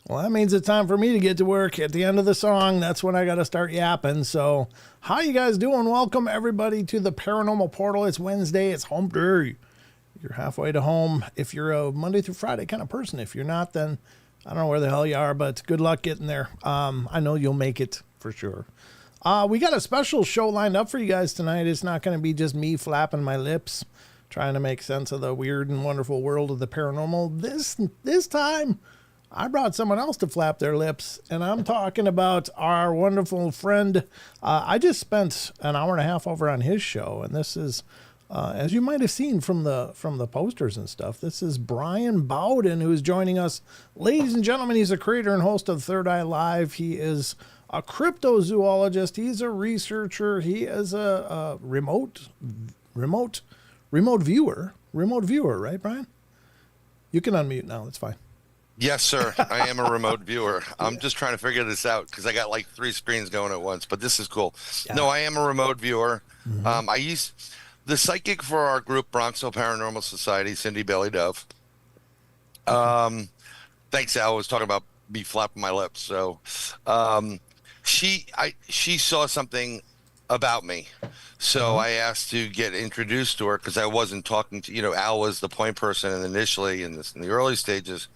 Well, that means it's time for me to get to work. At the end of the song, that's when I got to start yapping. So, how you guys doing? Welcome, everybody, to the Paranormal Portal. It's Wednesday. It's home day. You're halfway to home if you're a Monday through Friday kind of person. If you're not, then I don't know where the hell you are, but good luck getting there. I know you'll make it for sure. We got a special show lined up for you guys tonight. It's not going to be just me flapping my lips, trying to make sense of the weird and wonderful world of the paranormal. This time, I brought someone else to flap their lips, and I'm talking about our wonderful friend. I just spent an hour and a half over on his show, and this is, as you might have seen from the posters and stuff, this is Bryan Bowden, who is joining us. Ladies and gentlemen, he's a creator and host of Third Eye Live. He is a cryptozoologist. He's a researcher. He is a remote viewer, right, Bryan? You can unmute now. That's fine. Yes, sir. I am a remote viewer. I'm just trying to figure this out because I got like 3 screens going at once, but this is cool. Yeah. No, I am a remote viewer. Mm-hmm. I use the psychic for our group, Bronxville Paranormal Society, Cindy Bailey Dove. Thanks, Al. Was talking about me flapping my lips. So she saw something about me. So I asked to get introduced to her because I wasn't talking to, Al was the point person initially in the early stages.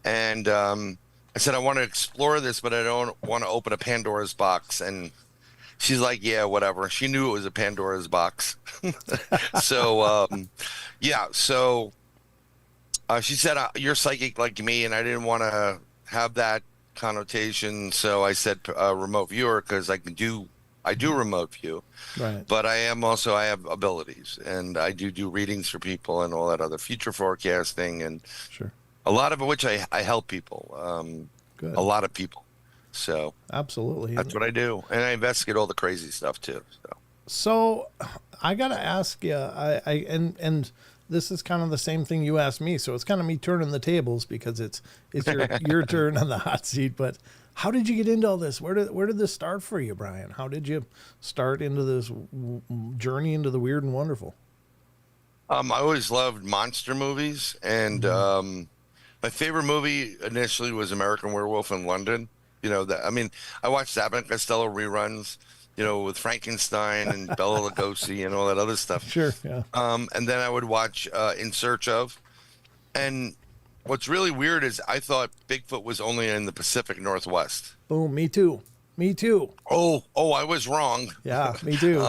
And I said, I want to explore this, but I don't want to open a Pandora's box. And she's like, yeah, whatever. She knew it was a Pandora's box. So, So she said, you're psychic like me, and I didn't want to have that connotation. So I said remote viewer because I do remote view. Right. But I have abilities, and I do readings for people and all that other future forecasting. And sure. A lot of which I help people, a lot of people. So absolutely, that's what I do, and I investigate all the crazy stuff too. So I gotta ask you, and this is kind of the same thing you asked me. So it's kind of me turning the tables because it's your turn on the hot seat. But how did you get into all this? Where did this start for you, Bryan? How did you start into this journey into the weird and wonderful? I always loved monster movies, and my favorite movie initially was American Werewolf in London. I watched Abbott and Costello reruns, with Frankenstein and Bela Lugosi and all that other stuff. Sure, yeah. And then I would watch In Search Of. And what's really weird is I thought Bigfoot was only in the Pacific Northwest. Boom, me too. Oh, I was wrong. Yeah, me too.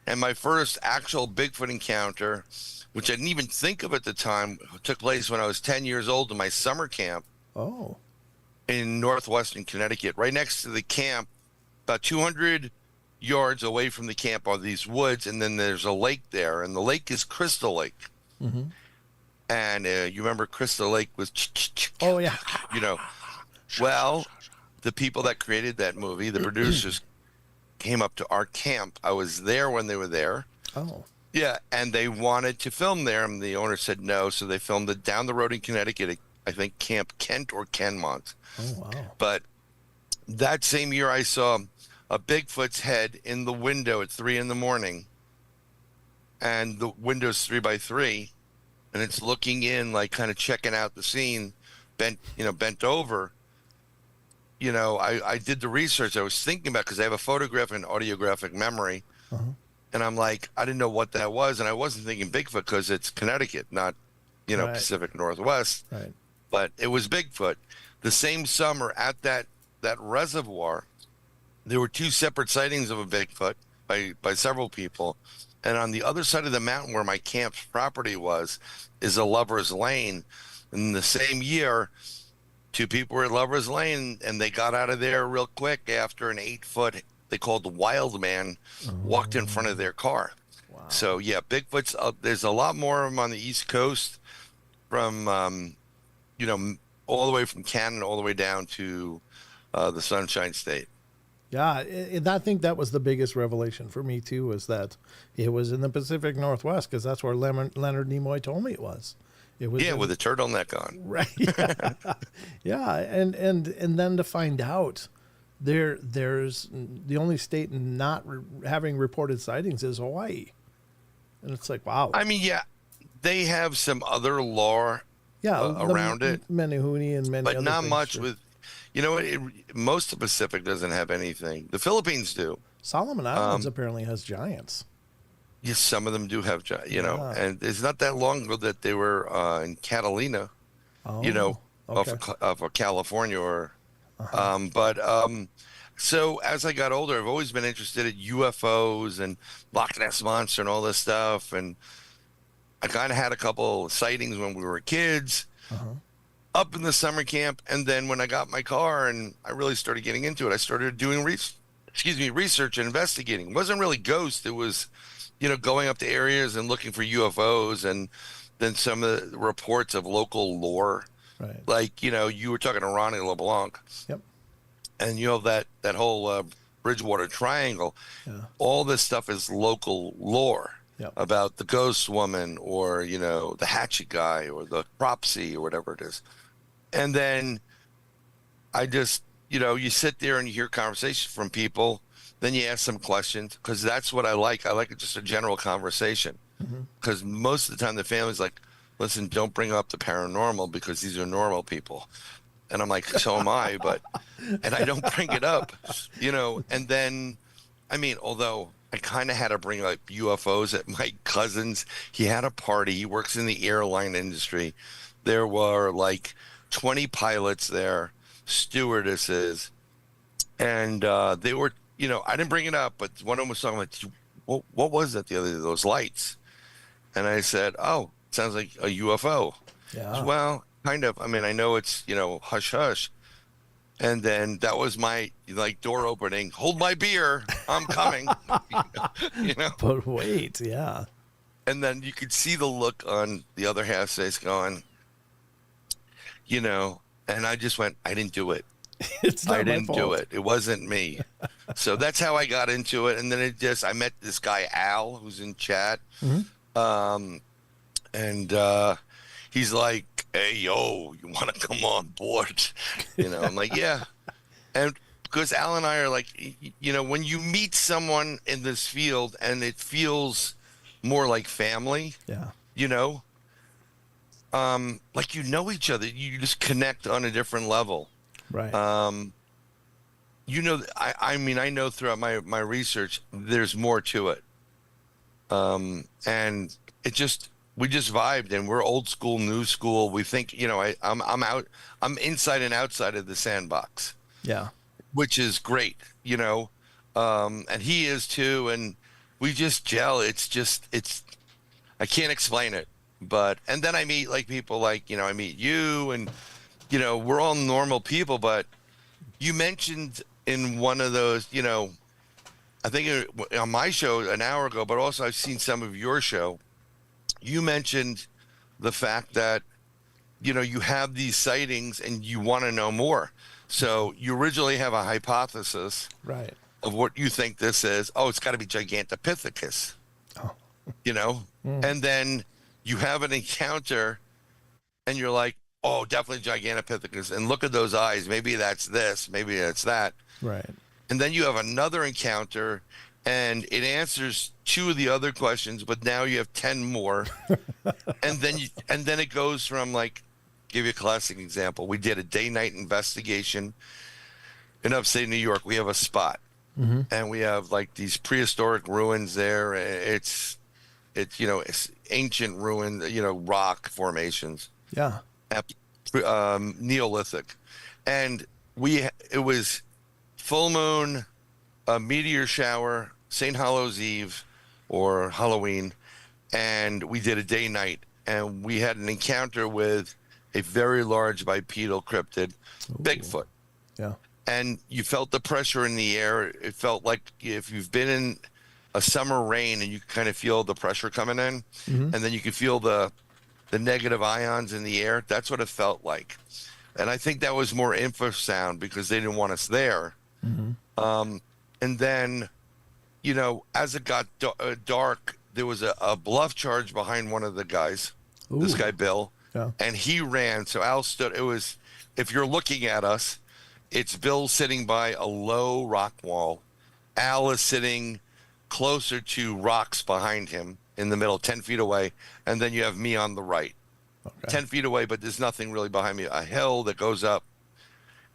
And my first actual Bigfoot encounter, which I didn't even think of at the time, took place when I was 10 years old in my summer camp. Oh. In northwestern Connecticut. Right next to the camp, about 200 yards away from the camp are these woods, and then there's a lake there, and the lake is Crystal Lake. Mm-hmm. And you remember Crystal Lake was... Oh, yeah. Well, the people that created that movie, the producers, came up to our camp. I was there when they were there. Oh. Yeah, and they wanted to film there, and the owner said no, so they filmed it down the road in Connecticut, I think Camp Kent or Kenmont. Oh, wow. But that same year, I saw a Bigfoot's head in the window at 3 a.m, and the window's 3x3, and it's looking in, like kind of checking out the scene, bent over. I did the research I was thinking about because I have a photographic and audiographic memory. Uh-huh. And I'm like, I didn't know what that was. And I wasn't thinking Bigfoot because it's Connecticut, not, right. Pacific Northwest. Right. But it was Bigfoot. The same summer at that reservoir, there were 2 separate sightings of a Bigfoot by several people. And on the other side of the mountain where my camp's property was is a Lover's Lane. In the same year, 2 people were at Lover's Lane, and they got out of there real quick after an 8-foot, they called the Wild Man, walked in front of their car. Wow. So, yeah, Bigfoot's, there's a lot more of them on the East Coast from, all the way from Canada all the way down to the Sunshine State. Yeah, and I think that was the biggest revelation for me too, was that it was in the Pacific Northwest, because that's where Leonard Nimoy told me it was. It was With a turtleneck on. right. Yeah, yeah, and then to find out there's the only state not having reported sightings is Hawaii, and it's like, wow. I mean, yeah, they have some other lore around it, Menehune and many, but other not things, much sure. with. You know what? Most of the Pacific doesn't have anything. The Philippines do. Solomon Islands apparently has giants. Yes, some of them do have, Yeah. and it's not that long ago that they were in Catalina, Oh, okay. of California, or, Uh-huh. so as I got older, I've always been interested in UFOs and Loch Ness Monster and all this stuff, and I kind of had a couple of sightings when we were kids, Uh-huh. up in the summer camp, and then when I got my car and I really started getting into it, I started doing research and investigating. It wasn't really ghosts. It was, going up to areas and looking for UFOs, and then some of the reports of local lore. Right. Like, you were talking to Ronnie LeBlanc, Yep. and that whole Bridgewater Triangle. Yeah. All this stuff is local lore Yep. about the ghost woman, or, the hatchet guy, or the propsy, or whatever it is. And then I just, you sit there and you hear conversation from people. Then you ask some questions, because that's what I like. I like just a general conversation, because most of the time the family's like, listen, don't bring up the paranormal, because these are normal people. And I'm like, so am I, and I don't bring it up, and then, I mean, although I kind of had to bring like UFOs at my cousin's. He had a party. He works in the airline industry. There were like 20 pilots there, stewardesses, and they were, I didn't bring it up, but one of them was talking like, what was that the other day, those lights? And I said, oh, it sounds like a UFO. Yeah. Well, kind of. I mean, I know it's, hush hush. And then that was my door opening. Hold my beer. I'm coming. But wait, yeah. And then you could see the look on the other half's face going, and I just went, I didn't do it. It's not I my didn't fault. do it. It wasn't me. So that's how I got into it. And then I met this guy, Al, who's in chat. Mhm. And he's like, hey, yo, you want to come on board? I'm like, yeah. And because Al and I are like, when you meet someone in this field and it feels more like family, Yeah. like each other, you just connect on a different level. Right. I mean, I know throughout my research, there's more to it. And we just vibed, and we're old school, new school. We think, I'm inside and outside of the sandbox, Yeah. which is great, and he is too. And we just gel. I can't explain it, and then I meet like people like, I meet you, and, we're all normal people, but you mentioned in one of those, I think on my show an hour ago, but also I've seen some of your show. You mentioned the fact that, you have these sightings and you want to know more. So you originally have a hypothesis Right. of what you think this is. Oh, it's got to be Gigantopithecus, Oh. And then you have an encounter and you're like, oh, definitely Gigantopithecus. And look at those eyes. Maybe that's this. Maybe that's that. Right. And then you have another encounter and it answers two of the other questions, but now you have 10 more. and then it goes from, like, give you a classic example. We did a day-night investigation in upstate New York. We have a spot, and we have like these prehistoric ruins there. It's ancient ruin, rock formations, Yeah. Neolithic, and it was full moon, a meteor shower, St. Hallows Eve or Halloween, and we did a day night, and we had an encounter with a very large bipedal cryptid, Bigfoot. Yeah. And you felt the pressure in the air. It felt like if you've been in a summer rain and you kind of feel the pressure coming in, and then you can feel the negative ions in the air. That's what it felt like. And I think that was more infrasound because they didn't want us there. And then, as it got dark, there was a bluff charge behind one of the guys, this guy, Bill, and he ran. So Al stood. If you're looking at us, it's Bill sitting by a low rock wall. Al is sitting closer to rocks behind him in the middle, 10 feet away. And then you have me on the right, 10 feet away, but there's nothing really behind me. A hill that goes up.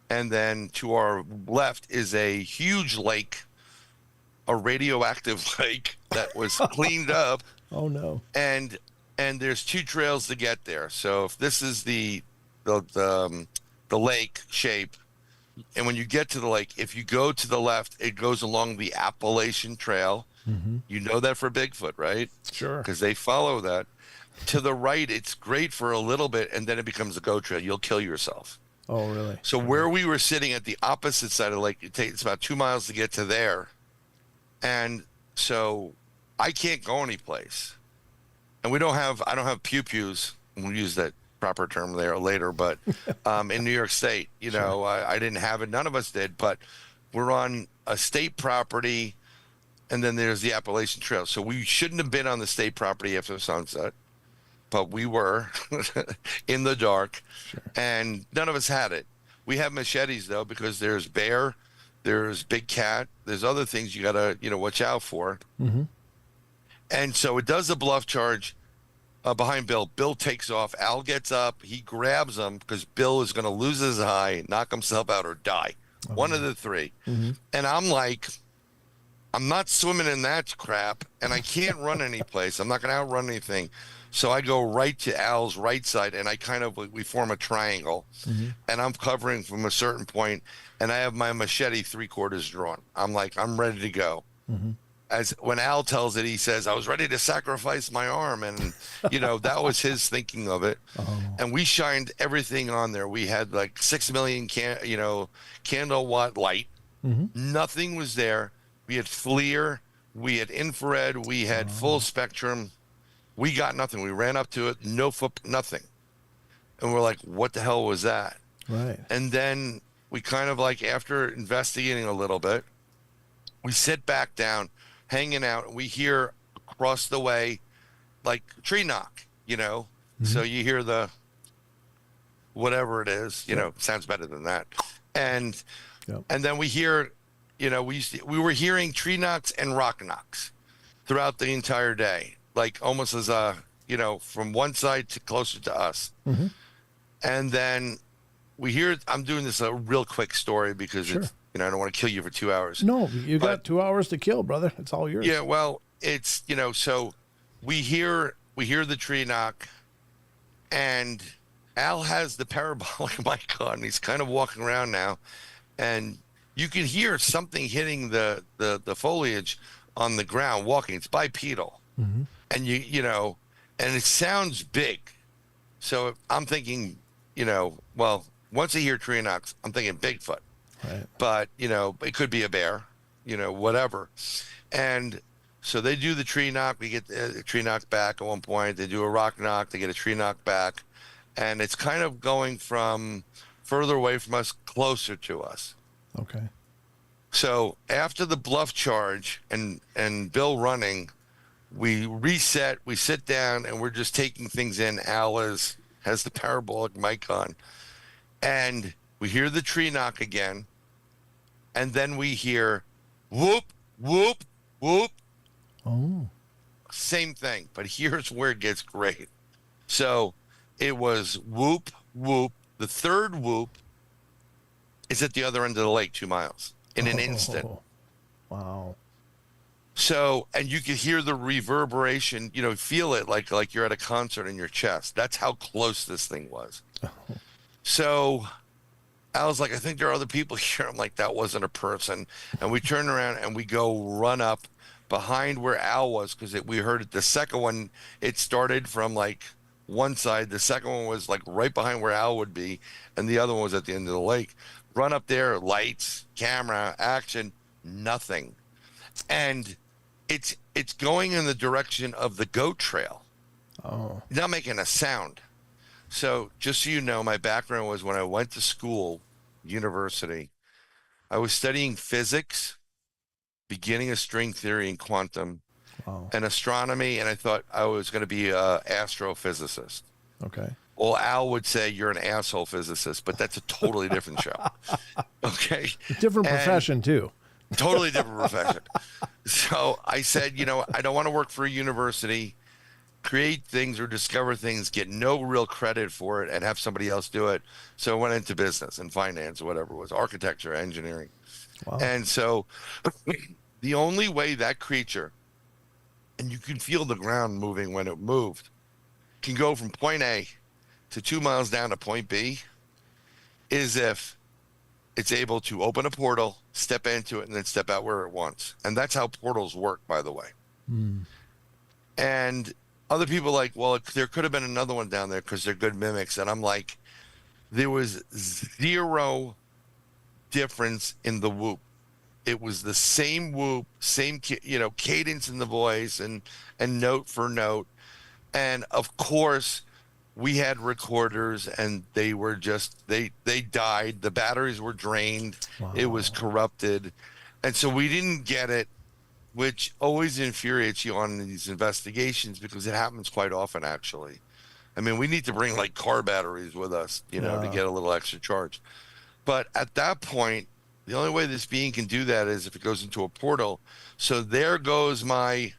And then to our left is a huge lake, a radioactive lake that was cleaned up. Oh no! And there's 2 trails to get there. So if this is the lake shape, and when you get to the lake, if you go to the left, it goes along the Appalachian Trail. You know that for Bigfoot, right? Sure. Because they follow that. To the right, it's great for a little bit, and then it becomes a goat trail. You'll kill yourself. Oh, really? So where we were sitting at the opposite side of the lake, it's about 2 miles to get to there. And so I can't go anyplace. And I don't have pew-pews. We'll use that proper term there later, but in New York State, I didn't have it. None of us did, but we're on a state property, and then there's the Appalachian Trail. So we shouldn't have been on the state property after sunset, but we were in the dark, and none of us had it. We have machetes, though, because there's bear, there's big cat, there's other things you got to, watch out for. And so it does a bluff charge behind Bill. Bill takes off. Al gets up. He grabs him because Bill is going to lose his eye, knock himself out, or die. One of the 3. And I'm like, I'm not swimming in that crap, and I can't run any place. I'm not going to outrun anything. So I go right to Al's right side, and we form a triangle, and I'm covering from a certain point, and I have my machete 3/4 drawn. I'm like, I'm ready to go. As when Al tells it, he says, I was ready to sacrifice my arm. And, that was his thinking of it. And we shined everything on there. We had like 6 million, candle watt light. Nothing was there. We had FLIR. We had infrared. We had full spectrum. We got nothing. We ran up to it. No nothing. And we're like, what the hell was that? Right. And then we kind of like, after investigating a little bit, we sit back down, hanging out, and we hear across the way like tree knock, so you hear the whatever it is, sounds better than that. And then we hear, we were hearing tree knocks and rock knocks throughout the entire day, like almost as from one side to closer to us. And then we hear, I'm doing this a real quick story because it's, I don't want to kill you for 2 hours. No, you got 2 hours to kill, brother. It's all yours. Yeah, well, it's, so we hear the tree knock, and Al has the parabolic mic on. He's kind of walking around now, and you can hear something hitting the foliage on the ground walking. It's bipedal. And and it sounds big. So I'm thinking, well, once I hear tree knocks, I'm thinking Bigfoot. Right. But, it could be a bear, whatever. And so they do the tree knock. We get the tree knock back at one point. They do a rock knock. They get a tree knock back. And it's kind of going from further away from us, closer to us. Okay. So after the bluff charge and Bill running, we reset, we sit down, and we're just taking things in. Al has the parabolic mic on. And we hear the tree knock again. And then we hear whoop, whoop, whoop. Oh. Same thing, but here's where it gets great. So it was whoop, whoop. The third whoop is at the other end of the lake, 2 miles, in an instant. Wow. So, and you could hear the reverberation, feel it like you're at a concert in your chest. That's how close this thing was. So I was like, I think there are other people here. I'm like, that wasn't a person. And we turn around and we go run up behind where Al was, because we heard it. The second one, it started from like one side. The second one was like right behind where Al would be. And the other one was at the end of the lake. Run up there, lights, camera, action, nothing. And it's going in the direction of the goat trail. Oh. Not making a sound. So just so you know, my background was when I went to school, university, I was studying physics, beginning of string theory and quantum, Wow. and astronomy, and I thought I was going to be a astrophysicist. Okay. Well, Al would say you're an asshole physicist, but that's a totally different show. Okay. Different And profession too. totally different profession. So I said, I don't want to work for a university, create things or discover things, get no real credit for it, and have somebody else do it. So I went into business and finance, whatever it was, architecture, engineering. Wow. And so the only way that creature, and you can feel the ground moving when it moved, can go from point A to 2 miles down to point B is if it's able to open a portal, step into it, and then step out where it wants. And that's how portals work, by the way. Mm. And other people like, well, there could have been another one down there because they're good mimics. And I'm like, there was zero difference in the whoop. It was the same whoop, same cadence in the voice and note for note. And of course, we had recorders and they were just they died. The batteries were drained. Wow. It was corrupted. And so we didn't get it, which always infuriates you on these investigations because it happens quite often actually. I mean, we need to bring like car batteries with us, to Yeah. get a little extra charge. But at that point, the only way this being can do that is if it goes into a portal. So there goes my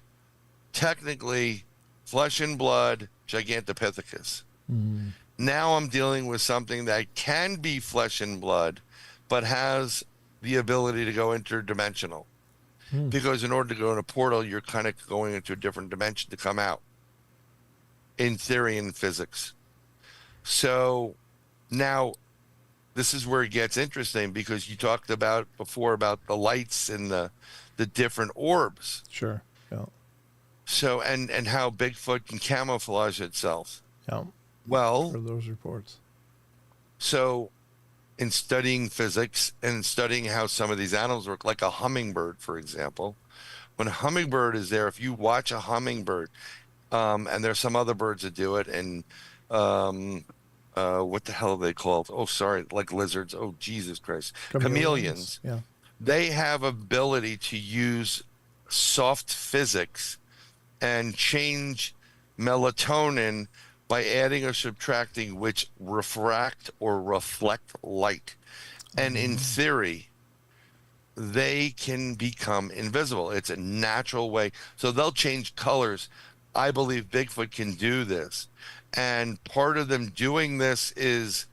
technically flesh and blood Gigantopithecus. Mm. Now I'm dealing with something that can be flesh and blood, but has the ability to go interdimensional. Mm. Because in order to go in a portal, you're kind of going into a different dimension to come out, in theory and physics. So now this is where it gets interesting because you talked about before about the lights and the different orbs. Sure. Yeah. So and how Bigfoot can camouflage itself. Yeah. Well, For those reports. so in studying physics and studying how some of these animals work, like a hummingbird, for example, when a hummingbird is there, if you watch a hummingbird, and there's some other birds that do it, and what the hell are they called? Oh, sorry, like lizards. Oh, Jesus Christ. Chameleons. Yeah. They have ability to use soft physics and change melatonin by adding or subtracting which refract or reflect light. And in theory, they can become invisible. It's a natural way. So they'll change colors. I believe Bigfoot can do this. And part of them doing this is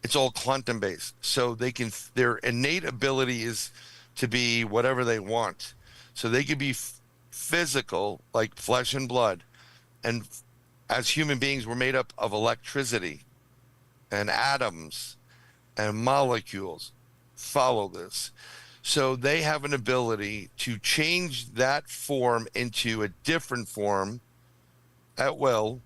it's all quantum based. So their innate ability is to be whatever they want. So they could be physical, like flesh and blood. And as human beings, we're made up of electricity and atoms and molecules. Follow this. So they have an ability to change that form into a different form at will.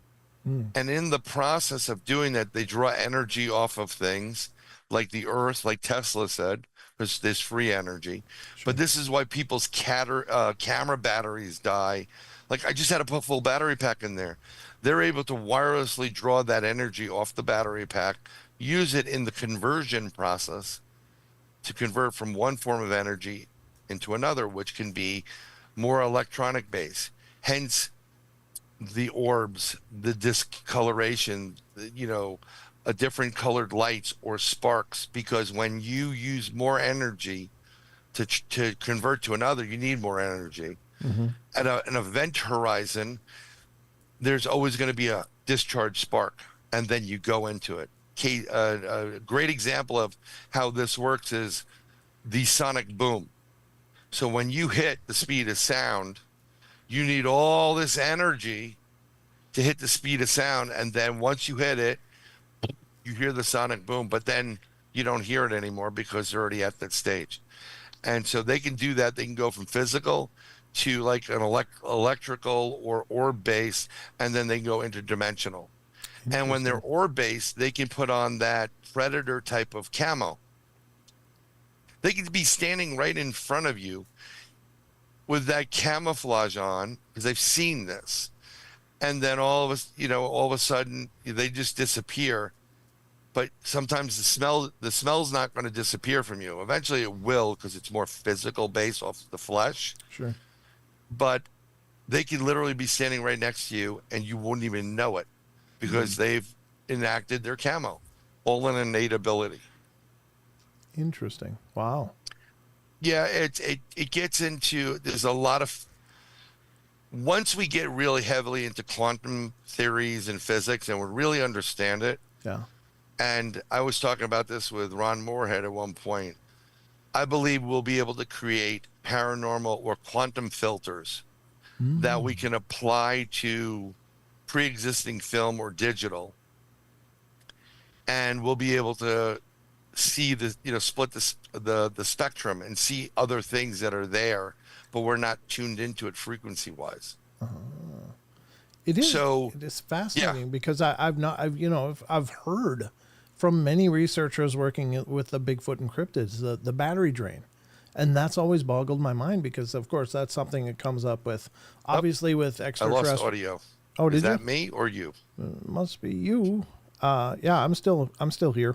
Mm. And in the process of doing that, they draw energy off of things like the earth, like Tesla said, because there's free energy. Sure. But this is why people's camera batteries die. Like I just had to put a full battery pack in there. They're able to wirelessly draw that energy off the battery pack, use it in the conversion process to convert from one form of energy into another, which can be more electronic based. Hence, the orbs, the discoloration, a different colored lights or sparks, because when you use more energy to convert to another, you need more energy. Mm-hmm. At an event horizon, there's always going to be a discharge spark, and then you go into it. A great example of how this works is the sonic boom. So when you hit the speed of sound, you need all this energy to hit the speed of sound, and then once you hit it, you hear the sonic boom, but then you don't hear it anymore because they're already at that stage. And so they can do that. They can go from physical to like an electrical or orb based, and then they can go interdimensional. And when they're orb based, they can put on that predator type of camo. They could be standing right in front of you with that camouflage on, because I've seen this. and then all of a sudden they just disappear. But sometimes the smell's not going to disappear from you. Eventually it will, because it's more physical based off the flesh. Sure. But they could literally be standing right next to you and you wouldn't even know it, because they've enacted their camo, all an innate ability. Interesting. Wow. Yeah, it gets into, there's a lot of, once we get really heavily into quantum theories and physics and we really understand it, Yeah. and I was talking about this with Ron Moorhead at one point, I believe we'll be able to create paranormal or quantum filters that we can apply to pre-existing film or digital, and we'll be able to see the split the spectrum and see other things that are there, but we're not tuned into it frequency wise. It is. So, It is fascinating because I've heard from many researchers working with the Bigfoot and cryptids the battery drain, and that's always boggled my mind because of course that's something that comes up with obviously with I extraterrestrial. lost audio. Oh, did Is that you? me or you? Must be you. Yeah, I'm still here.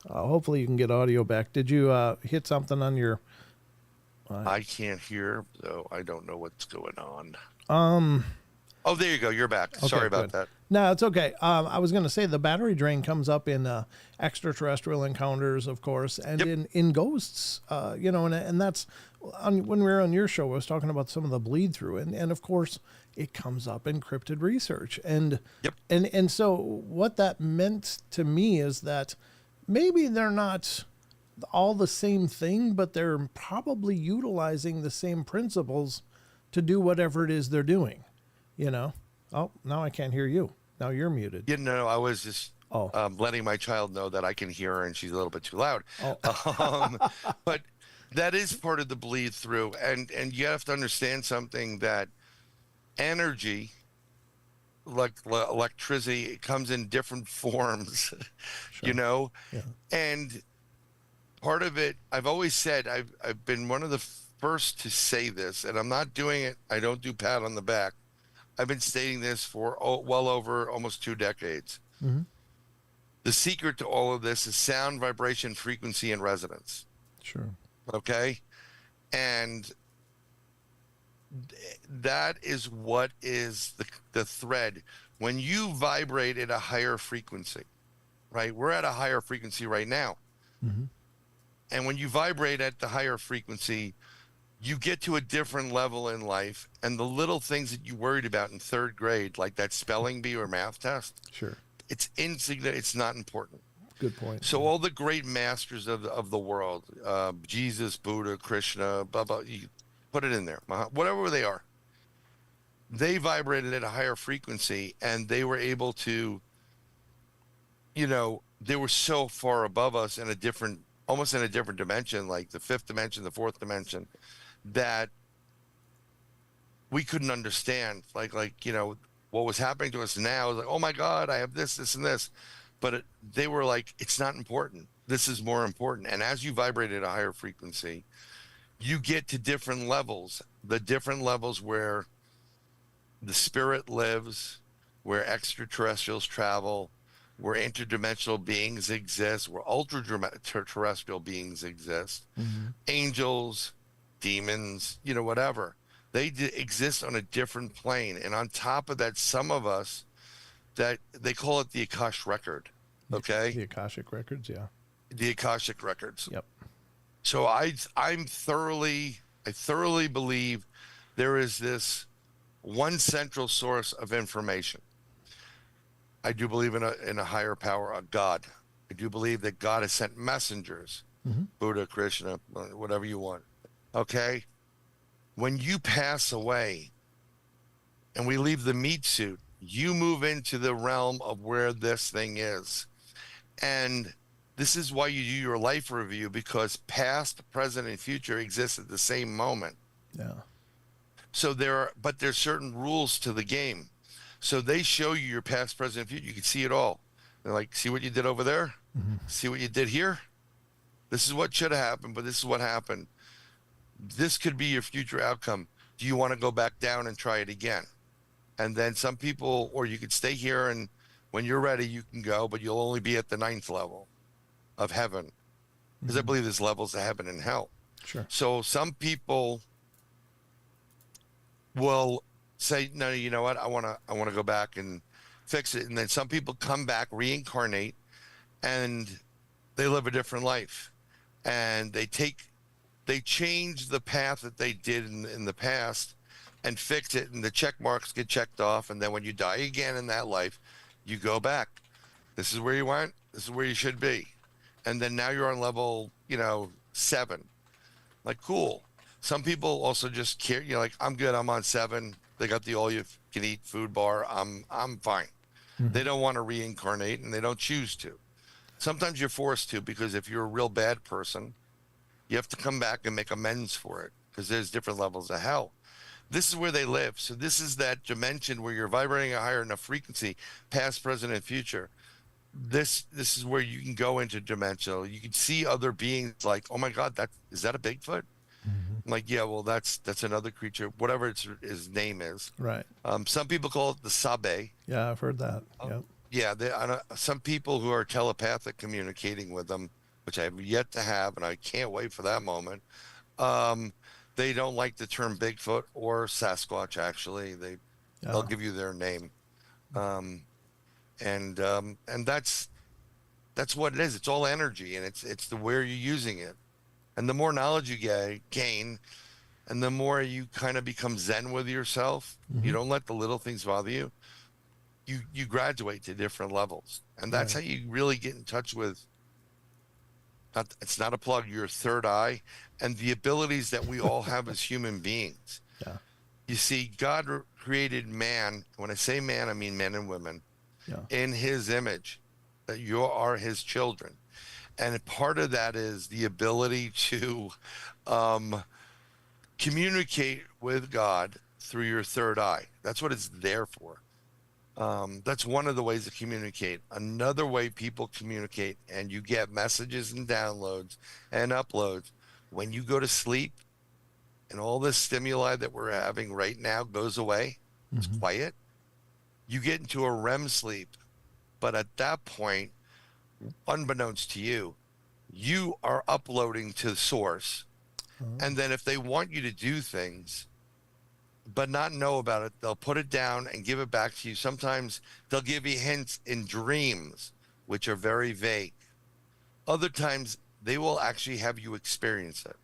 Hopefully you can get audio back. Did you hit something on your? I can't hear, so I don't know what's going on. Oh, there you go. You're back. Okay, Sorry about good. that. No, it's okay. I was going to say the battery drain comes up in extraterrestrial encounters, of course, and Yep. in ghosts, and that's when we were on your show, I was talking about some of the bleed through, and of course, it comes up in cryptid research, and Yep. and so what that meant to me is that maybe they're not all the same thing, but they're probably utilizing the same principles to do whatever it is they're doing. Oh, now I can't hear you. Now you're muted. I was just Oh. letting my child know that I can hear her and she's a little bit too loud. Oh. But that is part of the bleed through, and you have to understand something, that energy, like electricity, it comes in different forms, Sure. Yeah. and part of it, I've always said, I've been one of the first to say this, and I'm not doing it, I don't do pat on the back. I've been stating this for well over almost 2 decades. Mm-hmm. The secret to all of this is sound, vibration, frequency, and resonance. Sure. Okay. And that is what is the thread. When you vibrate at a higher frequency, right? We're at a higher frequency right now. Mm-hmm. And when you vibrate at the higher frequency, you get to a different level in life. And the little things that you worried about in 3rd grade, like that spelling bee or math test, Sure. it's insignificant. It's not important. Good point. So all the great masters of the world, Jesus, Buddha, Krishna, blah, blah, you put it in there, whatever they are, they vibrated at a higher frequency, and they were able to, they were so far above us in almost in a different dimension, like the 5th dimension, the 4th dimension, that we couldn't understand. Like, what was happening to us now is like, oh my God, I have this, and this. But they were like, it's not important. This is more important. And as you vibrate at a higher frequency, you get to different levels, the different levels where the spirit lives, where extraterrestrials travel, where interdimensional beings exist, where ultra-terrestrial beings exist, Mm-hmm. angels, demons, whatever. They exist on a different plane. And on top of that, some of us, that they call it the Akash record. Okay. The Akashic records. Yeah. The Akashic records. Yep. So I thoroughly believe there is this one central source of information. I do believe in a higher power, a God. I do believe that God has sent messengers, Mm-hmm. Buddha, Krishna, whatever you want. Okay. When you pass away and we leave the meat suit, you move into the realm of where this thing is. And this is why you do your life review, because past, present, and future exist at the same moment. Yeah. So there's certain rules to the game. So they show you your past, present, and future. You can see it all. They're like, see what you did over there? Mm-hmm. See what you did here? This is what should have happened, but this is what happened. This could be your future outcome. Do you want to go back down and try it again? And then some people, or you could stay here, and when you're ready, you can go, but you'll only be at the ninth level of heaven, because I believe there's levels of heaven and hell. Sure. So some people will say, no, you know what? I want to go back and fix it. And then some people come back, reincarnate, and they live a different life. And they change the path that they did in the past and fix it. And the check marks get checked off. And then when you die again in that life, you go back. This is where you went. This is where you should be. And then now you're on level, 7. Like, cool. Some people also just care, like, I'm good, I'm on 7. They got the all you can eat food bar. I'm fine. They don't want to reincarnate, and they don't choose to. Sometimes you're forced to, because if you're a real bad person, you have to come back and make amends for it, because there's different levels of hell. This is where they live. So this is that dimension where you're vibrating a higher enough frequency, past, present, and future. This is where you can go into dimensional. You can see other beings, like, oh my God, is that a Bigfoot? I'm like, yeah, well, that's another creature, whatever his name is. Right. Some people call it the Sabe. Yeah, I've heard that. Yep. Yeah, some people who are telepathic communicating with them, which I have yet to have, and I can't wait for that moment. They don't like the term Bigfoot or Sasquatch. Actually, they'll give you their name, and that's what it is. It's all energy, and it's the where you're using it. And the more knowledge you gain, and the more you kind of become zen with yourself, you don't let the little things bother you. You graduate to different levels, and that's how you really get in touch with. It's not a plug, your third eye, and the abilities that we all have as human beings. Yeah. You see, God created man. When I say man, I mean men and women, in His image. That you are His children. And part of that is the ability to communicate with God through your third eye. That's what it's there for. That's one of the ways to communicate. Another way people communicate, and you get messages and downloads and uploads, when you go to sleep and all this stimuli that we're having right now goes away, it's quiet, you get into a REM sleep. But at that point, unbeknownst to you, you are uploading to the source. And then if they want you to do things but not know about it, they'll put it down and give it back to you. Sometimes they'll give you hints in dreams, which are very vague. Other times they will actually have you experience it.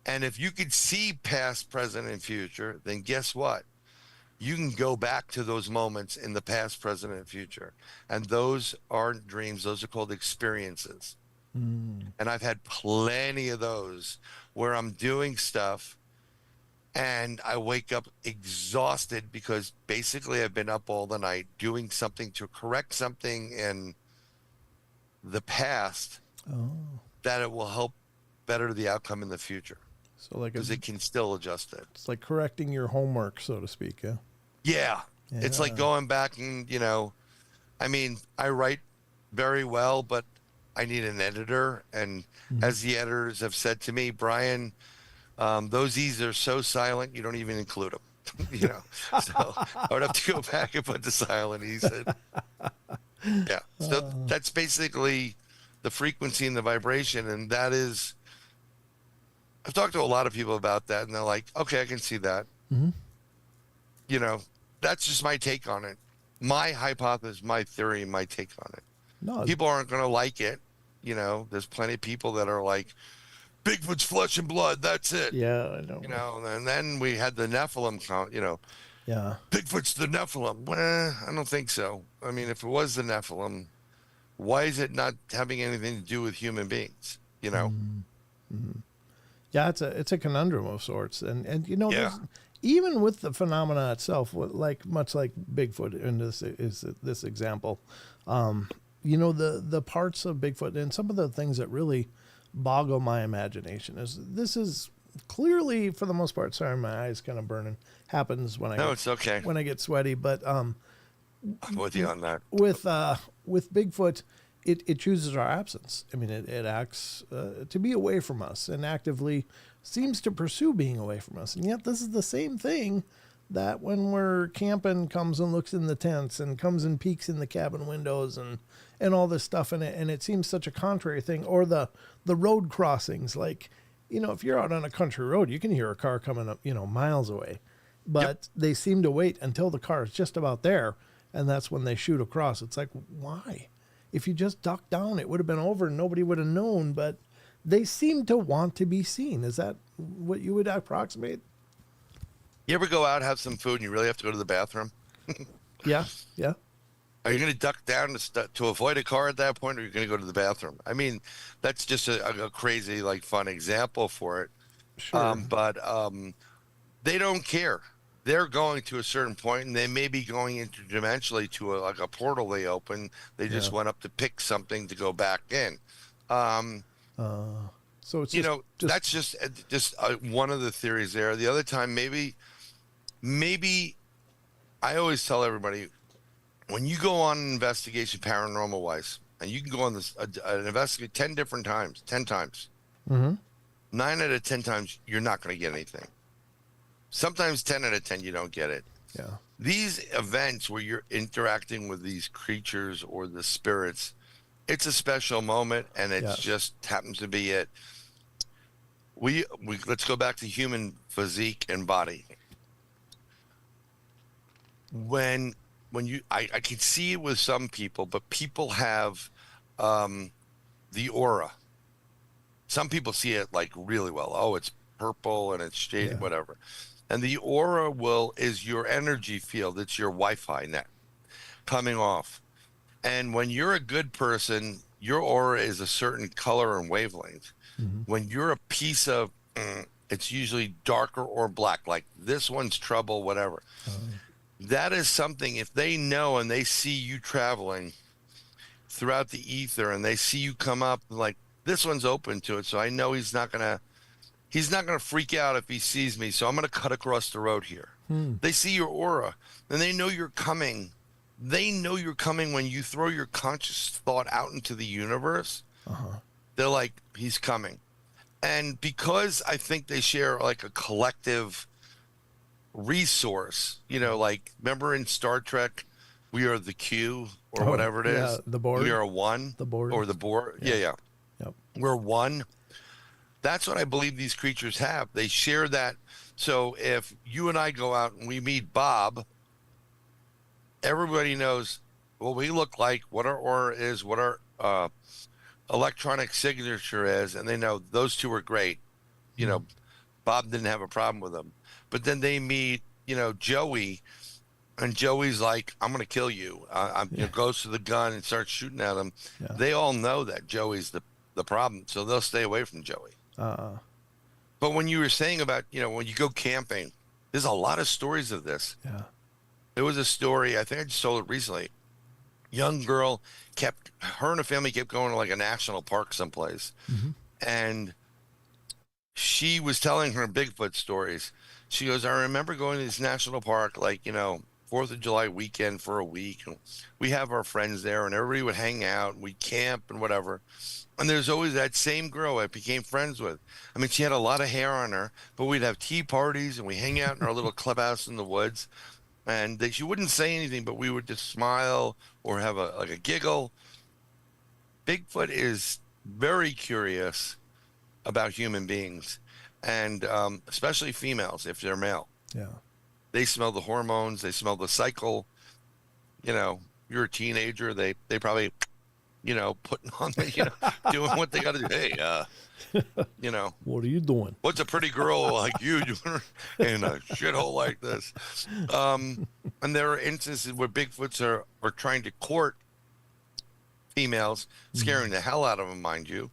And if you could see past, present, and future, then guess what? You can go back to those moments in the past, present, and future. And those aren't dreams. Those are called experiences. And I've had plenty of those where I'm doing stuff and I wake up exhausted because basically I've been up all the night doing something to correct something in the past that it will help better the outcome in the future. So like because it can still adjust it. It's like correcting your homework, so to speak. Yeah. It's like going back and, I mean, I write very well, but I need an editor. And as the editors have said to me, Bryan, those E's are so silent, you don't even include them. So I would have to go back and put the silent E's in. Yeah. So that's basically the frequency and the vibration. And that is, I've talked to a lot of people about that, and they're like, okay, I can see that. That's just my take on it. My hypothesis, my theory, my take on it. No, people aren't going to like it. There's plenty of people that are like, Bigfoot's flesh and blood, that's it. Yeah, I know. And then we had the Nephilim count, Yeah. Bigfoot's the Nephilim. Well, I don't think so. I mean, if it was the Nephilim, why is it not having anything to do with human beings? Yeah, it's a conundrum of sorts. And even with the phenomena itself, much like Bigfoot in this example, the parts of Bigfoot and some of the things that really boggle my imagination is clearly, for the most part, sorry, my eyes kind of burning, happens when it's okay. When I get sweaty, but I'm with you on that. With Bigfoot, it chooses our absence. I mean, it acts to be away from us and actively seems to pursue being away from us. And yet this is the same thing that when we're camping comes and looks in the tents and comes and peeks in the cabin windows and all this stuff in it. And it seems such a contrary thing. Or the road crossings, like, you know, if you're out on a country road, you can hear a car coming up, you know, miles away, but they seem to wait until the car is just about there. And that's when they shoot across. It's like, why? If you just ducked down, it would have been over and nobody would have known, but they seem to want to be seen. Is that what you would approximate? You ever go out, have some food, and you really have to go to the bathroom? Yeah. Yeah. Are you going to duck down to avoid a car at that point, or are you going to go to the bathroom? I mean, that's just a crazy, like, fun example for it. Sure. But they don't care. They're going to a certain point, and they may be going interdimensionally to a portal they open. They just went up to pick something to go back in. So it's that's just one of the theories there. The other time, maybe I always tell everybody, when you go on an investigation paranormal wise, and you can go on this an investigate 10 times, Mm-hmm. 9 out of 10 times you're not going to get anything. Sometimes 10 out of 10 you don't get it. Yeah. These events where you're interacting with these creatures or the spirits, it's a special moment, and it just happens to be it. We let's go back to human physique and body. When I can see it with some people, but people have the aura. Some people see it like really well. Oh, it's purple and it's shaded, whatever. And the aura is your energy field. It's your Wi-Fi net coming off. And when you're a good person, your aura is a certain color and wavelength. Mm-hmm. When you're a piece of, it's usually darker or black, like this one's trouble, whatever. That is something, if they know and they see you traveling throughout the ether and they see you come up, like, this one's open to it, so I know he's not gonna freak out if he sees me, so I'm gonna cut across the road here. They see your aura and they know you're coming. They know you're coming when you throw your conscious thought out into the universe. They're like, he's coming. And because I think they share like a collective resource, you know, like, remember in Star Trek, we are the Q or whatever it is. Yeah, the board. We are one. The board. Or the board. Yeah. Yep. We're one. That's what I believe these creatures have. They share that. So if you and I go out and we meet Bob, everybody knows what we look like, what our aura is, what our electronic signature is, and they know those two are great. You know, Bob didn't have a problem with them. But then they meet, you know, Joey, and Joey's like, I'm going to kill you. You know, goes to the gun and starts shooting at him. Yeah. They all know that Joey's the problem, so they'll stay away from Joey. But when you were saying about, you know, when you go camping, there's a lot of stories of this. Yeah. There was a story, I think I just told it recently. Young girl her and her family kept going to like a national park someplace. And she was telling her Bigfoot stories. She goes, I remember going to this national park, like, you know, 4th of July weekend for a week. And we have our friends there, and everybody would hang out, and we'd camp and whatever. And there's always that same girl I became friends with. I mean, she had a lot of hair on her, but we'd have tea parties, and we hang out in our little clubhouse in the woods. And she wouldn't say anything, but we would just smile or have a giggle. Bigfoot is very curious about human beings, and especially females if they're male. Yeah. They smell the hormones. They smell the cycle. You know, you're a teenager. They probably, you know, putting on the, you know, doing what they got to do. Hey, you know, what are you doing? What's a pretty girl like you doing in a shithole like this? And there are instances where Bigfoots are trying to court females, scaring the hell out of them, mind you.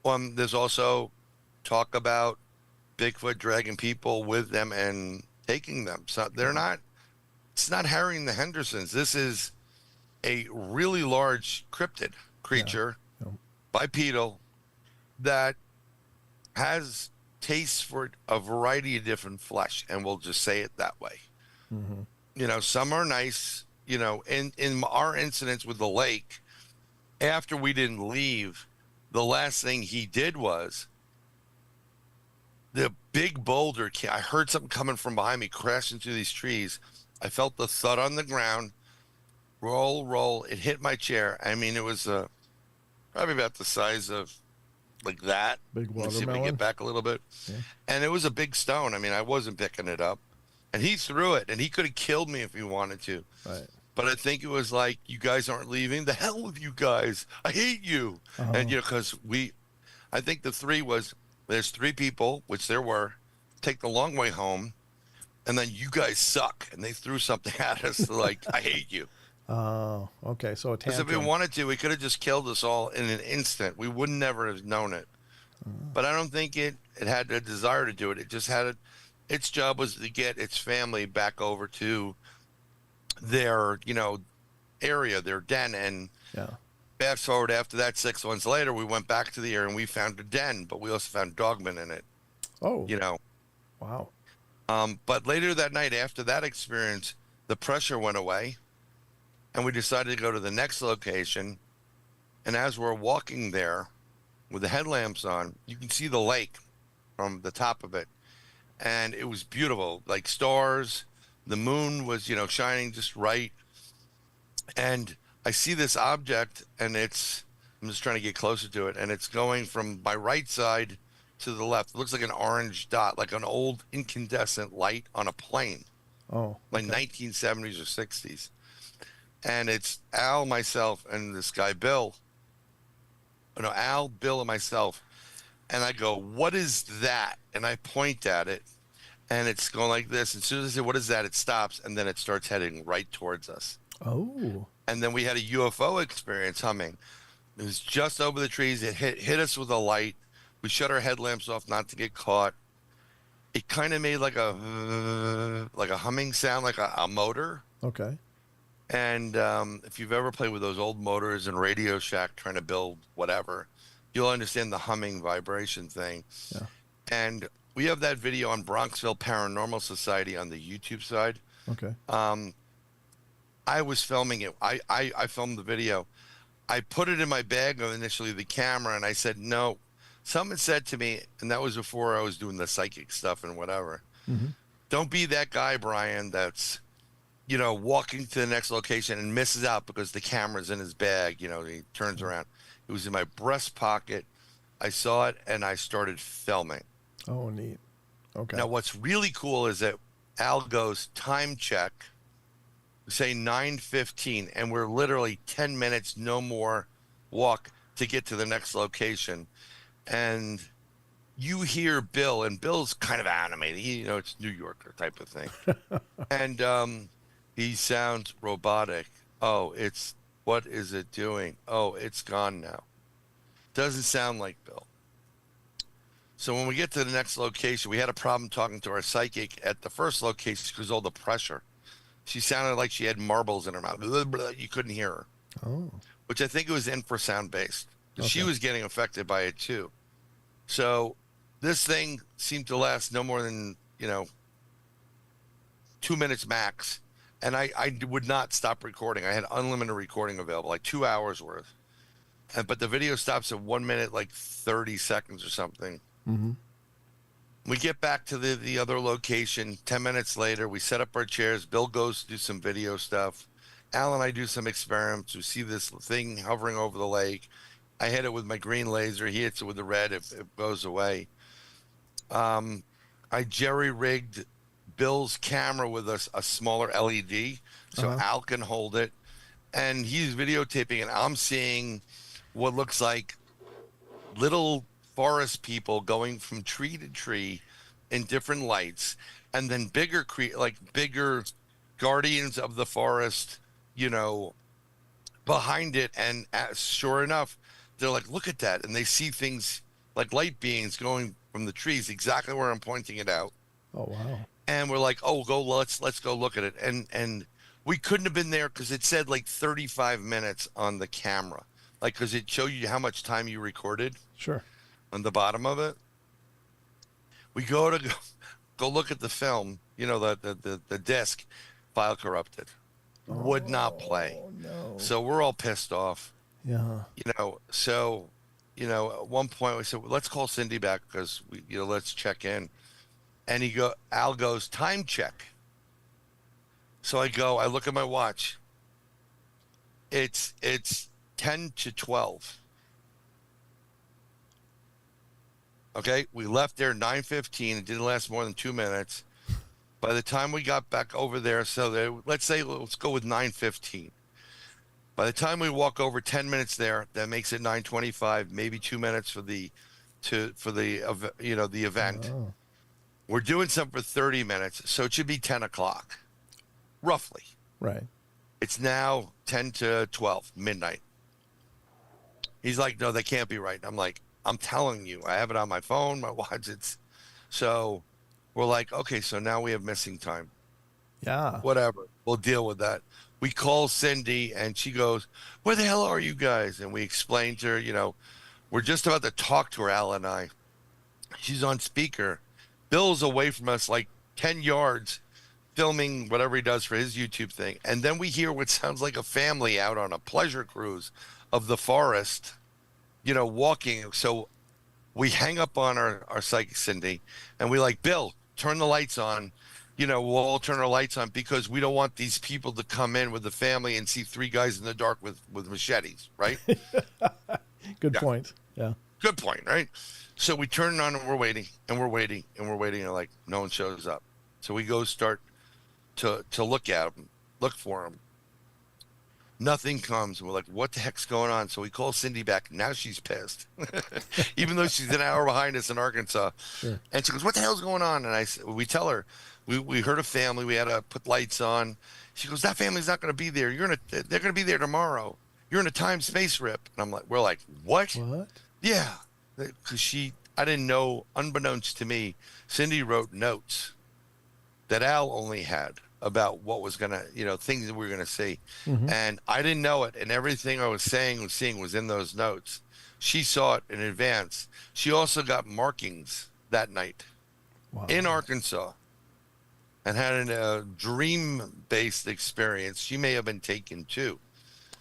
There's also talk about Bigfoot dragging people with them and taking them. So it's not Harry and the Hendersons. This is a really large cryptid creature, bipedal, that has tastes for a variety of different flesh, and we'll just say it that way. You know, some are nice. You know, in our incidents with the lake, after we didn't leave, the last thing he did was the big boulder older kid. I heard something coming from behind me, crashing through these trees. I felt the thud on the ground. Roll. It hit my chair. I mean, it was probably about the size of like that. Big Let me see if I can get watermelon. back a little bit. Yeah. And it was a big stone. I mean, I wasn't picking it up. And he threw it, and he could have killed me if he wanted to. Right. But I think it was like, you guys aren't leaving. The hell with you guys. I hate you. And, because I think the three was, there's three people, which there were, take the long way home, and then you guys suck. And they threw something at us like, I hate you. Oh, okay. So a Because if we tantrum. wanted to, we could have just killed us all in an instant. We would never have known it. But I don't think it had a desire to do it. It just had its job was to get its family back over to their, area, their den. And Yeah. fast forward after that, 6 months later, we went back to the area and we found a den, but we also found dogmen in it, Oh, wow. But later that night, after that experience, the pressure went away and we decided to go to the next location. And as we're walking there with the headlamps on, you can see the lake from the top of it. And it was beautiful, like stars. The moon was, shining just right. And I see this object, and I'm just trying to get closer to it, and it's going from my right side to the left. It looks like an orange dot, like an old incandescent light on a plane, Oh, like 1970s or 60s. And it's Al, myself, and this guy, Bill. No, Al, Bill, and myself. And I go, what is that? And I point at it, and it's going like this. As soon as I say, what is that? It stops, and then it starts heading right towards us. Oh. And then we had a UFO experience humming. It was just over the trees. It hit us with a light. We shut our headlamps off not to get caught. It kind of made like a humming sound, like a motor. Okay. And if you've ever played with those old motors in Radio Shack trying to build whatever, you'll understand the humming vibration thing. Yeah. And we have that video on Bronxville Paranormal Society on the YouTube side. Okay. I was filming it. I filmed the video. I put it in my bag of initially the camera, and I said, no. Someone said to me, and that was before I was doing the psychic stuff and whatever. Mm-hmm. Don't be that guy, Bryan, that's, walking to the next location and misses out because the camera's in his bag. He turns around. It was in my breast pocket. I saw it, and I started filming. Oh, neat. Okay. Now, what's really cool is that Al goes, time check, say 9:15, and we're literally 10 minutes, no more walk to get to the next location. And you hear Bill, and Bill's kind of animated. It's New Yorker type of thing. And he sounds robotic. Oh, what is it doing? Oh, it's gone now. Doesn't sound like Bill. So when we get to the next location, we had a problem talking to our psychic at the first location because of all the pressure. She sounded like she had marbles in her mouth. Blah, blah, you couldn't hear her. Oh. Which I think it was infrasound based. Okay. She was getting affected by it too. So this thing seemed to last no more than, 2 minutes max. And I would not stop recording. I had unlimited recording available, like 2 hours worth. But the video stops at 1 minute, like 30 seconds or something. Mm-hmm. We get back to the other location. 10 minutes later, we set up our chairs. Bill goes to do some video stuff. Al and I do some experiments. We see this thing hovering over the lake. I hit it with my green laser. He hits it with the red. It goes away. I jerry-rigged Bill's camera with a smaller LED so Al can hold it. And he's videotaping, and I'm seeing what looks like little forest people going from tree to tree in different lights, and then bigger guardians of the forest, behind it. And sure enough, they're like, look at that. And they see things like light beings going from the trees exactly where I'm pointing it out. Oh, wow. And we're like, oh, let's go look at it. And we couldn't have been there because it said like 35 minutes on the camera, like, because it showed you how much time you recorded. Sure. On the bottom of it. We go look at the film, the disc, file corrupted. Would not play. No. So we're all pissed off. Yeah. At one point we said, well, let's call Cindy back because let's check in. And Al goes, time check. So I look at my watch. It's 10 to 12. Okay. We left there 9:15. It didn't last more than 2 minutes. By the time we got back over there, let's go with 9:15. By the time we walk over 10 minutes there, that makes it 9:25, maybe 2 minutes for the event. Oh, We're doing something for 30 minutes, so it should be 10 o'clock, roughly. right. It's now 10 to 12, midnight. He's like, no, that can't be right. I'm like, I'm telling you, I have it on my phone, my watch. So we're like, okay, so now we have missing time. Yeah. Whatever, we'll deal with that. We call Cindy and she goes, where the hell are you guys? And we explained to her, we're just about to talk to her, Al and I. She's on speaker. Bill's away from us like 10 yards filming whatever he does for his YouTube thing. And then we hear what sounds like a family out on a pleasure cruise of the forest, walking. So we hang up on our psychic Cindy and we like, Bill, turn the lights on. We'll all turn our lights on because we don't want these people to come in with the family and see three guys in the dark with machetes, right? Good Yeah. point. Yeah. Good point, right? So we turn it on and we're waiting and we're waiting and we're waiting and like no one shows up. So we go start to look at them, look for them. Nothing comes. And we're like, what the heck's going on? So we call Cindy back. Now she's pissed, even though she's an hour behind us in Arkansas. Sure. And she goes, what the hell's going on? And we tell her, we heard a family. We had to put lights on. She goes, that family's not going to be there. They're going to be there tomorrow. You're in a time-space rip. And we're like, what? What? Yeah. Because I didn't know, unbeknownst to me, Cindy wrote notes that Al only had about what was going to, things that we were going to see. Mm-hmm. And I didn't know it. And everything I was seeing was in those notes. She saw it in advance. She also got markings that night in Arkansas and had a dream-based experience. She may have been taken too.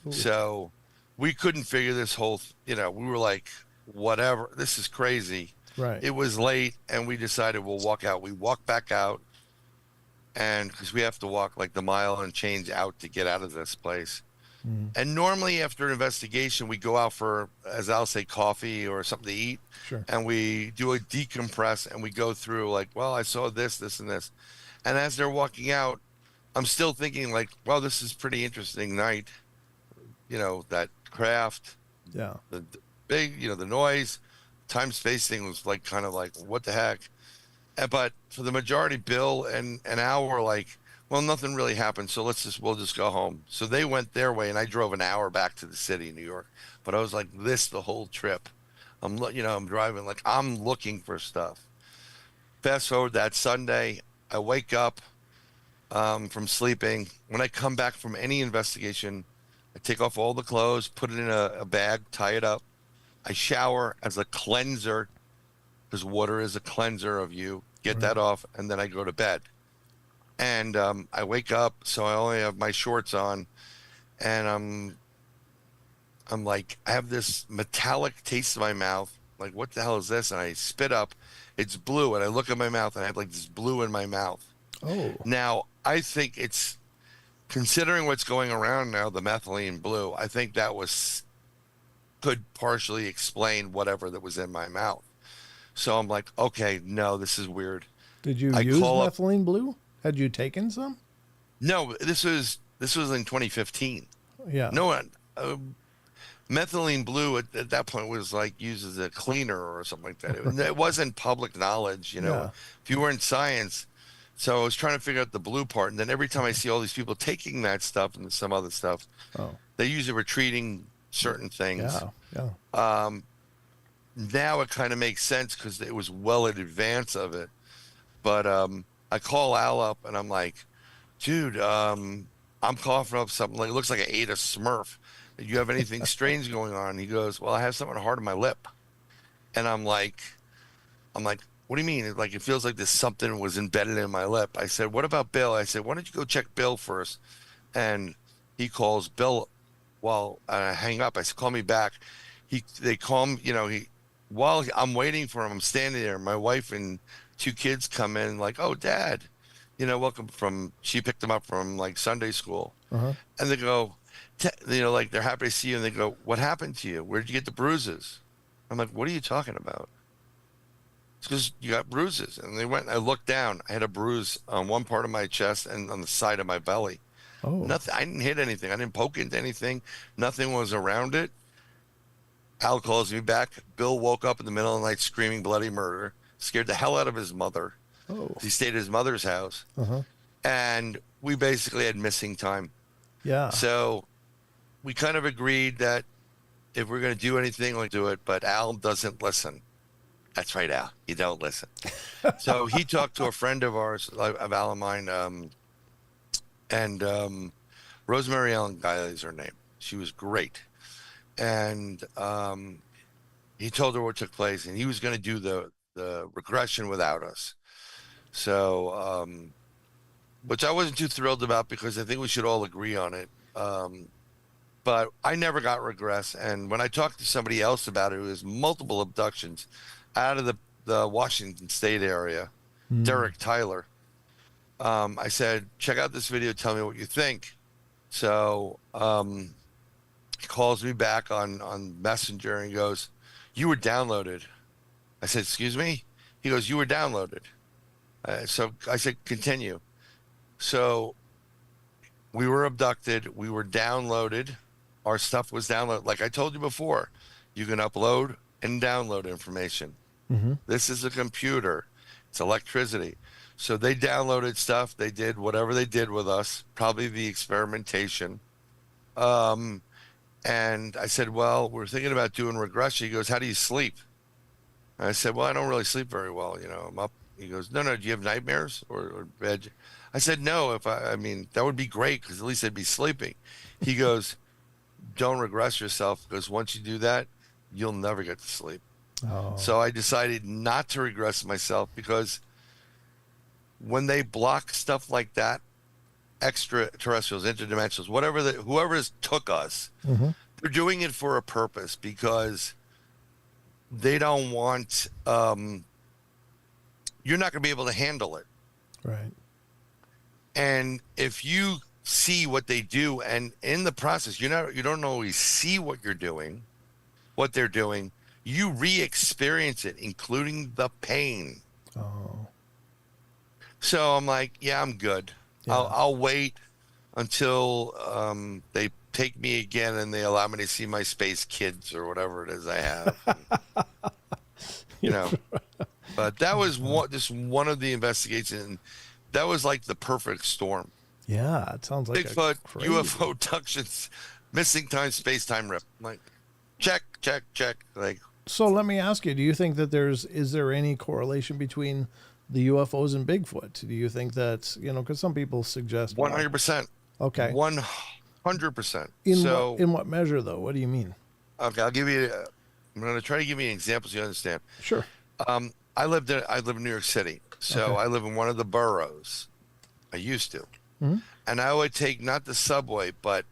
Ooh. So we couldn't figure this whole, we were like, whatever, this is crazy. Right. It was late and we decided we'll walk out. We walked back out. And because we have to walk like the mile and change out to get out of this place. Mm. And normally after an investigation, we go out for, as I'll say, coffee or something to eat. Sure. And we do a decompress and we go through like, well, I saw this, this, and this. And as they're walking out, I'm still thinking like, well, this is pretty interesting night. That craft. Yeah. The big, the noise, time space thing was like, kind of like, what the heck? But for the majority, Bill and Al were like, well, nothing really happened, so we'll just go home. So they went their way, and I drove an hour back to the city, New York. But I was like this the whole trip. I'm driving like I'm looking for stuff. Fast forward that Sunday, I wake up from sleeping. When I come back from any investigation, I take off all the clothes, put it in a bag, tie it up. I shower as a cleanser, because water is a cleanser of you. Get that off, and then I go to bed. And I wake up, so I only have my shorts on, and I'm like, I have this metallic taste in my mouth. Like, what the hell is this? And I spit up. It's blue, and I look at my mouth, and I have like this blue in my mouth. Oh. Now, I think it's, considering what's going around now, the methylene blue, I think that could partially explain whatever that was in my mouth. So I'm like, okay, no, this is weird. Did you use methylene blue? Had you taken some? No, this was in 2015. Yeah. No one. Methylene blue at that point was like used as a cleaner or something like that. It wasn't public knowledge, Yeah. If you were in science. So I was trying to figure out the blue part. And then every time I see all these people taking that stuff and some other stuff, they use it for treating certain things. Yeah. Now it kind of makes sense because it was well in advance of it. But I call Al up and I'm like, dude, I'm coughing up something. Like, it looks like I ate a Smurf. Do you have anything strange going on? He goes, well, I have something hard on my lip. And I'm like, what do you mean? Like, it feels like there's something was embedded in my lip. I said, what about Bill? I said, why don't you go check Bill first? And he calls Bill while I hang up. I said, call me back. They call him, while I'm waiting for him, I'm standing there. My wife and two kids come in like, "Oh, Dad, welcome from." She picked them up from like Sunday school, Uh-huh. and they go, like they're happy to see you, and they go, "What happened to you? Where did you get the bruises?" I'm like, "What are you talking about?" It's because you got bruises, and they went. I looked down. I had a bruise on one part of my chest and on the side of my belly. Oh. Nothing. I didn't hit anything. I didn't poke into anything. Nothing was around it. Al calls me back. Bill woke up in the middle of the night screaming bloody murder, scared the hell out of his mother. Oh. He stayed at his mother's house, Uh-huh. and we basically had missing time. Yeah. So we kind of agreed that if we're going to do anything, we'll do it. But Al doesn't listen. That's right, Al. You don't listen. So he talked to a friend of ours, of Al and mine, and Rosemary Ellen Guiley is her name. She was great. And he told her what took place, and he was going to do the regression without us. So, which I wasn't too thrilled about because I think we should all agree on it. But I never got regress. And when I talked to somebody else about it, it was multiple abductions out of the Washington State area, Derek Tyler. I said, check out this video. Tell me what you think. So he calls me back on Messenger and goes, "You were downloaded." I said, "Excuse me?" He goes, "You were downloaded." So I said, "Continue." So we were abducted. We were downloaded. Our stuff was downloaded. Like I told you before, you can upload and download information. Mm-hmm. This is a computer. It's electricity. So they downloaded stuff. They did whatever they did with us, probably the experimentation. And I said, "Well, we're thinking about doing regression." He goes, "How do you sleep?" And I said, "Well, I don't really sleep very well. I'm up." He goes, "No, no. Do you have nightmares or bed?" I said, "No. I mean, that would be great because at least I'd be sleeping." He goes, "Don't regress yourself because once you do that, you'll never get to sleep." Oh. So I decided not to regress myself because when they block stuff like that, extraterrestrials, interdimensionals, whoever took us, Mm-hmm. they're doing it for a purpose because they don't want you're not going to be able to handle it. Right. And if you see what they do, and in the process, you don't always see what they're doing. You re-experience it, including the pain. Oh. So I'm like, yeah, I'm good. Yeah. I'll wait until they take me again and they allow me to see my space kids or whatever it is I have. But that was just one of the investigations. And that was like the perfect storm. Yeah, it sounds like Bigfoot, crazy. UFO abductions, missing time, space-time rip. Like, check. Like, So let me ask you: do you think that is there any correlation between the UFOs and Bigfoot? Do you think that's because some people suggest 100%. Okay. 100%. In what measure though? What do you mean? Okay, I'll give you. I'm going to try to give you an example so you understand. Sure. I live in New York City, so Okay. I live in one of the boroughs. I used to, and I would take not the subway, but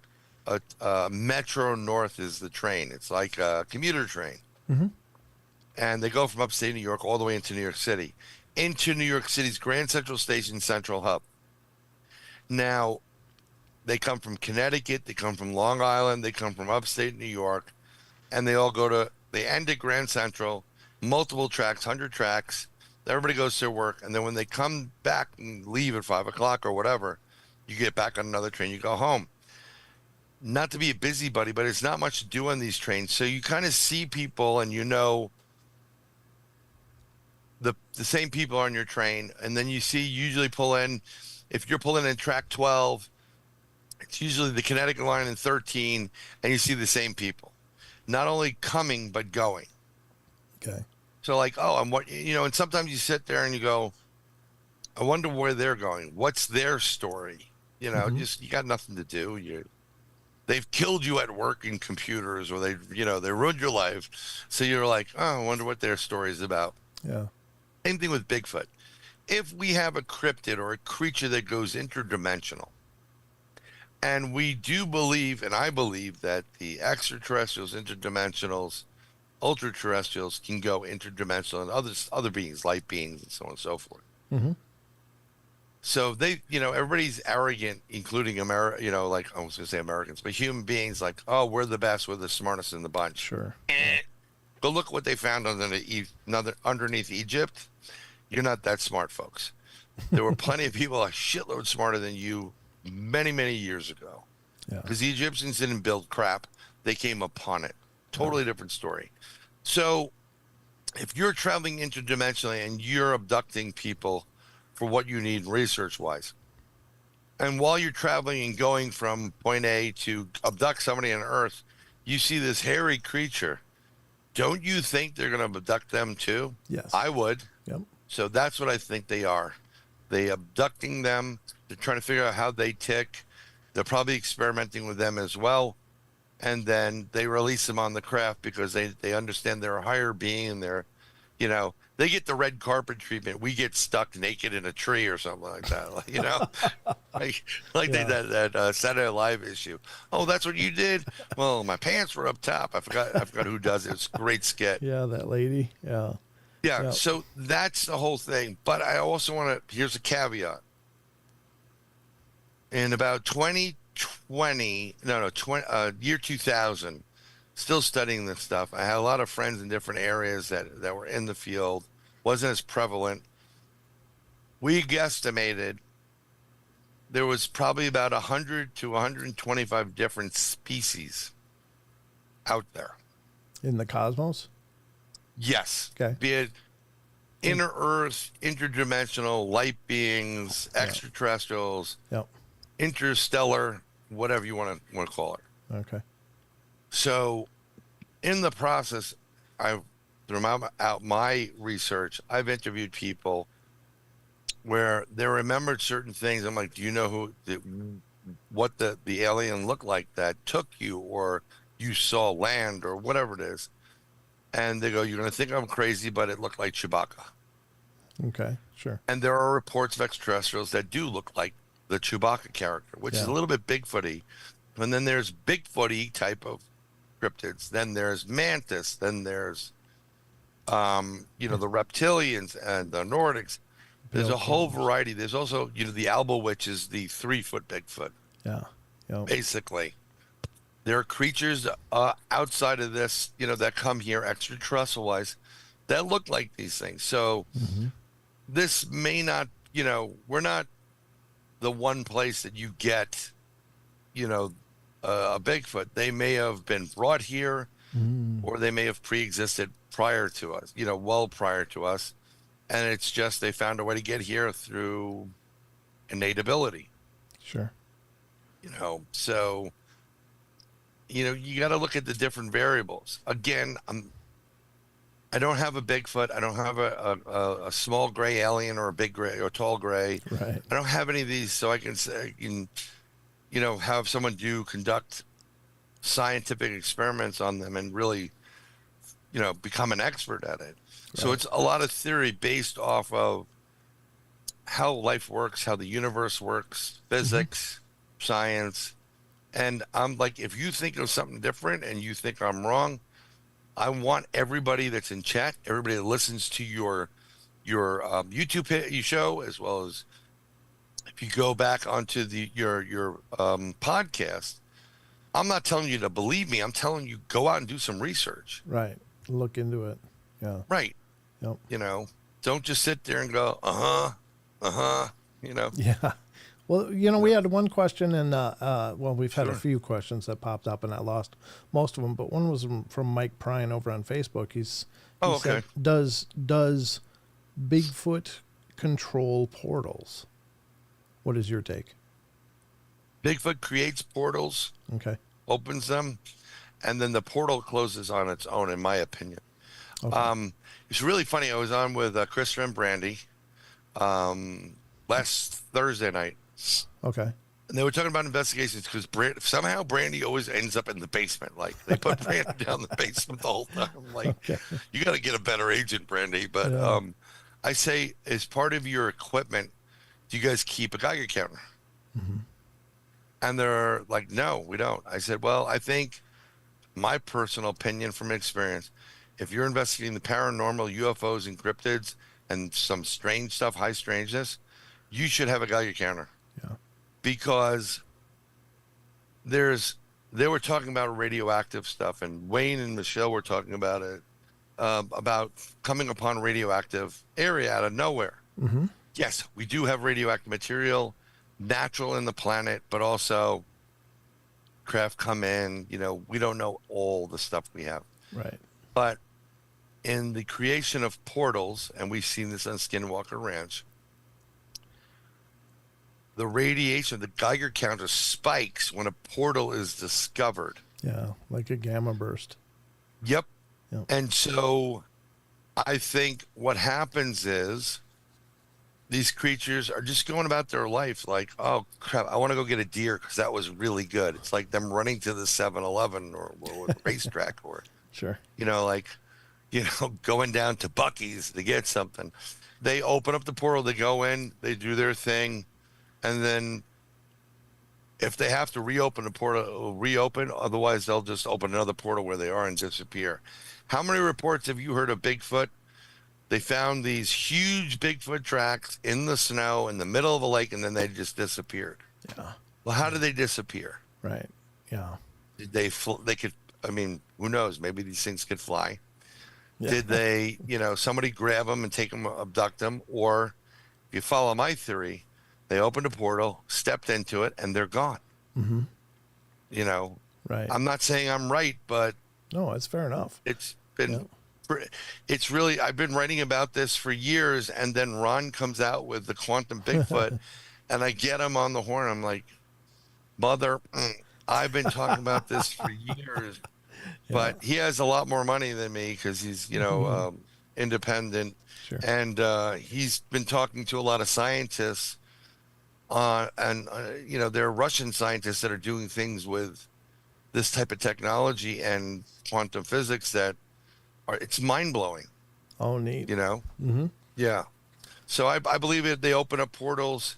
a Metro North is the train. It's like a commuter train, and they go from upstate New York all the way into New York City, into New York City's Grand Central Station Central Hub. Now, they come from Connecticut, they come from Long Island, they come from upstate New York, and they end at Grand Central, multiple tracks, 100 tracks. Everybody goes to their work, and then when they come back and leave at 5 o'clock or whatever, you get back on another train, you go home. Not to be a busybody, but it's not much to do on these trains. So you kind of see people, and the same people on your train, and then you usually pull in. If you're pulling in track 12, it's usually the Connecticut line in 13, and you see the same people, not only coming but going. Okay. So like, and sometimes you sit there and you go, I wonder where they're going. What's their story? Just you got nothing to do. They've killed you at work in computers, or they ruined your life. So you're like, oh, I wonder what their story is about. Yeah. Same thing with Bigfoot. If we have a cryptid or a creature that goes interdimensional, and we do believe, and I believe that the extraterrestrials, interdimensionals, ultra terrestrials can go interdimensional, and other beings, light beings, and so on and so forth. Mm-hmm. So they, everybody's arrogant, including like I was going to say Americans, but human beings, like, oh, we're the best, we're the smartest in the bunch. Sure. But look what they found underneath Egypt. You're not that smart, folks. There were plenty of people a shitload smarter than you many, many years ago. Yeah. Because the Egyptians didn't build crap. They came upon it. Totally different story. So if you're traveling interdimensionally and you're abducting people for what you need research-wise, and while you're traveling and going from point A to abduct somebody on Earth, you see this hairy creature. Don't you think they're going to abduct them too? Yes. I would. Yep. So that's what I think they are. They abducting them. They're trying to figure out how they tick. They're probably experimenting with them as well. And then they release them on the craft because they understand they're a higher being, and they get the red carpet treatment. We get stuck naked in a tree or something like that. Like Yeah. that Saturday Night Live issue. Oh, that's what you did? Well, my pants were up top. I forgot who does it. It's a great skit. Yeah, that lady. Yeah. Yeah, Yep. so that's the whole thing. But I also want to, here's a caveat. In about 2020, year 2000, still studying this stuff. I had a lot of friends in different areas that were in the field. Wasn't as prevalent. We guesstimated there was probably about 100 to 125 different species out there. In the cosmos? Yes. Okay. Be it inner Earth, interdimensional, light beings, extraterrestrials, Yep. interstellar, whatever you want to call it. Okay. So, in the process, throughout my research, I've interviewed people where they remembered certain things. I'm like, do you know what the alien looked like that took you, or you saw land, or whatever it is? And they go, you're going to think I'm crazy, but it looked like Chewbacca. Okay. Sure. And there are reports of extraterrestrials that do look like the Chewbacca character, which is a little bit Bigfooty. And then there's Bigfooty type of cryptids. Then there's mantis. Then there's, the reptilians and the Nordics. There's a whole variety. There's also, the Alba, which is the 3-foot Bigfoot. Yeah. Yep. Basically, there are creatures outside of this, that come here extraterrestrial-wise that look like these things. So this may not, we're not the one place that you get, a Bigfoot. They may have been brought here, or they may have pre-existed prior to us, well prior to us. And it's just they found a way to get here through innate ability. Sure. So, you got to look at the different variables. Again, I don't have a Bigfoot. I don't have a small gray alien or a big gray or a tall gray. Right. I don't have any of these, so I can say, have someone conduct scientific experiments on them and really, become an expert at it. So Right. it's a lot of theory based off of how life works, how the universe works, physics, science. And I'm like, if you think of something different and you think I'm wrong, I want everybody that's in chat, everybody that listens to your YouTube show, as well as if you go back onto your podcast. I'm not telling you to believe me. I'm telling you, go out and do some research. Right. Look into it. Yeah. Right. Yep. Don't just sit there and go, Yeah. Well, we had one question, and we've had a Sure. few questions that popped up, and I lost most of them. But one was from Mike Prine over on Facebook. He said, does Bigfoot control portals? What is your take? Bigfoot creates portals, Okay. opens them, and then the portal closes on its own, in my opinion. Okay. It's really funny. I was on with Christopher and Brandy last Thursday night, Okay. and they were talking about investigations because somehow Brandy always ends up in the basement. Like, they put Brandy down the basement the whole time. I'm like, Okay. you got to get a better agent, Brandy. But Yeah. I say, as part of your equipment, do you guys keep a Geiger counter? And they're like, no, we don't. I said, well, I think my personal opinion from experience if you're investigating the paranormal, UFOs and cryptids and some strange stuff, high strangeness, you should have a Geiger counter. Yeah. Because they were talking about radioactive stuff, and Wayne and Michelle were talking about it, about coming upon radioactive area out of nowhere. Mm-hmm. Yes, we do have radioactive material, natural in the planet, but also craft come in. We don't know all the stuff we have. Right. But in the creation of portals, and we've seen this on Skinwalker Ranch, the radiation, the Geiger counter spikes when a portal is discovered. Yeah, like a gamma burst. Yep. Yep. And so I think what happens is these creatures are just going about their life like, oh, crap, I want to go get a deer because that was really good. It's like them running to the 7-Eleven or the racetrack or, Sure. going down to Buc-ee's to get something. They open up the portal, they go in, they do their thing. And then if they have to reopen the portal, it'll reopen. Otherwise, they'll just open another portal where they are and disappear. How many reports have you heard of Bigfoot? They found these huge Bigfoot tracks in the snow in the middle of a lake, and then they just disappeared. Yeah. Well, how did they disappear? Right. Yeah. Did they could, I mean, who knows? Maybe these things could fly. Yeah. Did they, somebody grab them and take them, abduct them? Or if you follow my theory, they opened a portal, stepped into it, and they're gone. Mm-hmm. Right. I'm not saying I'm right, but No, it's fair enough. it's been, it's really, I've been writing about this for years, and then Ron comes out with the quantum Bigfoot, and I get him on the horn. I'm like, I've been talking about this for years, but he has a lot more money than me because he's, independent. Sure. And he's been talking to a lot of scientists. There are Russian scientists that are doing things with this type of technology and quantum physics that it's mind blowing. Oh, neat. Mm-hmm. Yeah. So I believe they open up portals.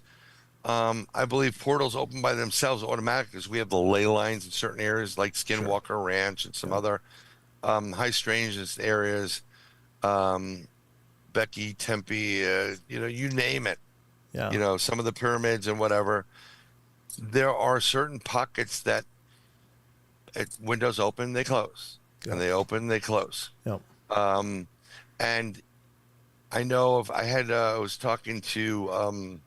I believe portals open by themselves automatically because we have the ley lines in certain areas like Skinwalker Ranch and some other high strangeness areas. Becky, Tempe, you name it. Yeah. Some of the pyramids and whatever. There are certain pockets that windows open, they close, and they open, they close. Yep. And I know I was talking to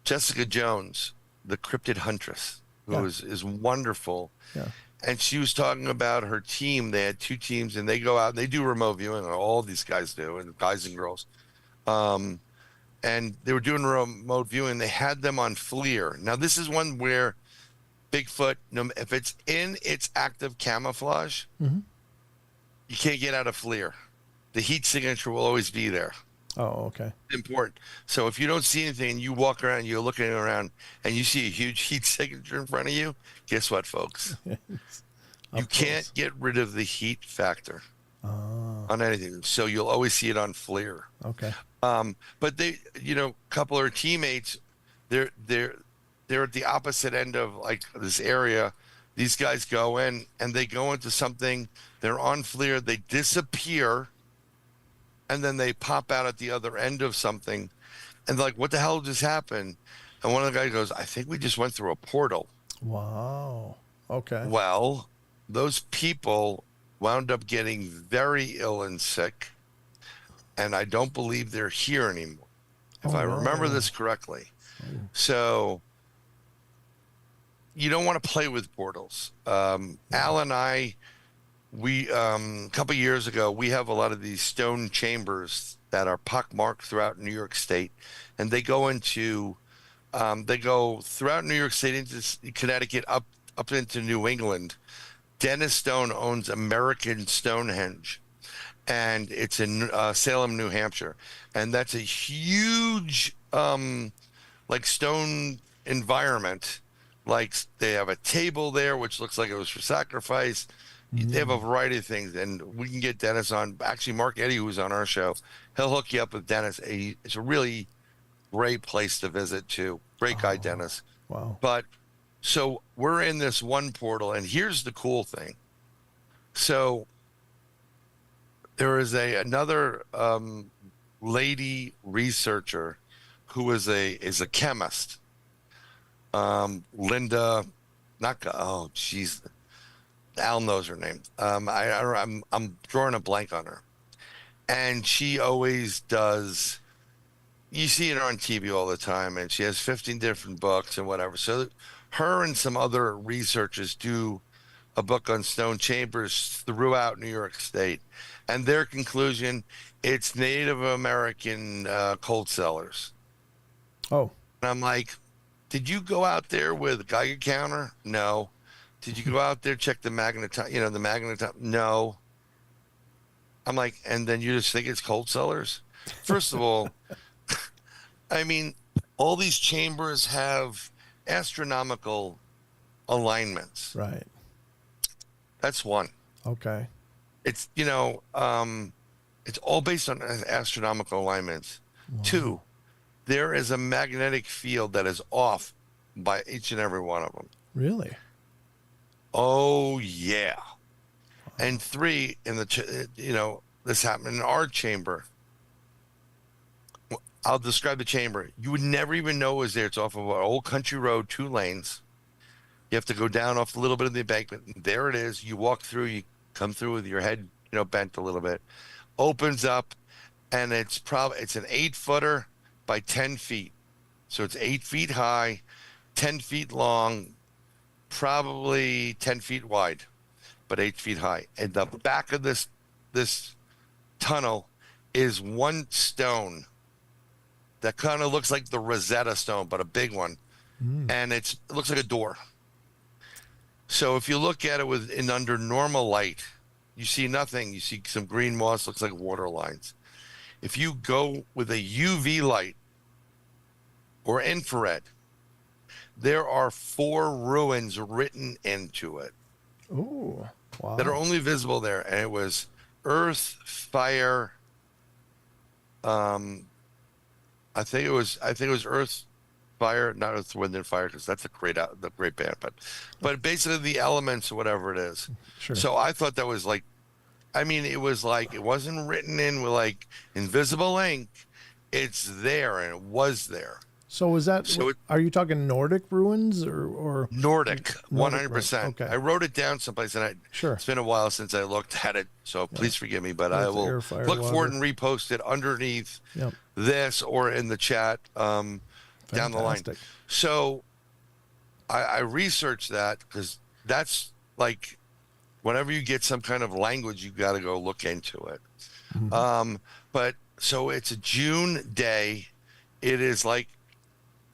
Jessica Jones, the cryptid huntress, who is wonderful. Yeah. And she was talking about her team. They had 2 teams, and they go out and they do remote viewing. All these guys do, and guys and girls. And they were doing remote viewing. They had them on FLIR. Now, this is one where Bigfoot, if it's in its active camouflage, Mm-hmm. you can't get out of FLIR. The heat signature will always be there. Oh, okay. Important. So if you don't see anything and you walk around, you're looking around, and you see a huge heat signature in front of you, guess what, folks? You can't get rid of the heat factor on anything. So you'll always see it on FLIR. Okay. But they, a couple of her teammates, they're at the opposite end of like this area. These guys go in and they go into something. They're on FLIR. They disappear, and then they pop out at the other end of something, and they're like, "What the hell just happened?" And one of the guys goes, "I think we just went through a portal." Wow. Okay. Well, those people wound up getting very ill and sick, and I don't believe they're here anymore, if I remember this correctly. So you don't want to play with portals. Al and I, we a couple of years ago, we have a lot of these stone chambers that are pockmarked throughout New York State, and they go throughout New York State into Connecticut up into New England. Dennis Stone owns American Stonehenge, and it's in Salem, New Hampshire, and that's a huge like stone environment. Like they have a table there which looks like it was for sacrifice. They have a variety of things, and we can get Dennis on. Actually, Mark Eddy, who's on our show, he'll hook you up with Dennis. It's a really great place to visit too. Great guy, Dennis. Wow. But so we're in this one portal, and here's the cool thing. So There is another lady researcher who is a chemist. Linda, not oh, she's Al knows her name. I'm drawing a blank on her, and she always does. You see it on TV all the time, and she has 15 different books and whatever. So, her and some other researchers do a book on stone chambers throughout New York State, and their conclusion: it's Native American cold cellars. Oh, And I'm like, did you go out there with a Geiger counter? No. Did you go out there check the the magneton? No. I'm like, and then you just think it's cold cellars? First of all, I mean, all these chambers have astronomical alignments. right. That's one. Okay. It's it's all based on astronomical alignments. Wow. Two, there is a magnetic field that is off by each and every one of them. Really? Oh yeah. And three, this happened in our chamber. I'll describe the chamber. You would never even know it was there. It's off of an old country road, 2 lanes. You have to go down off a little bit of the embankment. There it is. You walk through. You come through with your head, bent a little bit. Opens up, and it's an 8-footer by 10 feet. So it's 8 feet high, 10 feet long, probably 10 feet wide, but 8 feet high. And the back of this tunnel is one stone that kind of looks like the Rosetta Stone, but a big one. And it looks like a door. So if you look at it under normal light, you see nothing. You see some green moss, looks like water lines. If you go with a UV light or infrared, there are 4 ruins written into it. Oh, wow. That are only visible there. And it was earth, fire. I think it was earth, fire, not Earth, Wind, and Fire, because that's the great band. But basically the elements or whatever it is. Sure. So I thought that was like, it was like, it wasn't written in with like invisible ink. It's there, and it was there. So is that? Are you talking Nordic ruins or Nordic 100%? Okay. I wrote it down someplace, and Sure. It's been a while since I looked at it, so please forgive me. But I will air, fire, look water. for it and repost it underneath this or in the chat down the line. So I researched that because that's like whenever you get some kind of language, you got to go look into it. But so it's a June day. It is like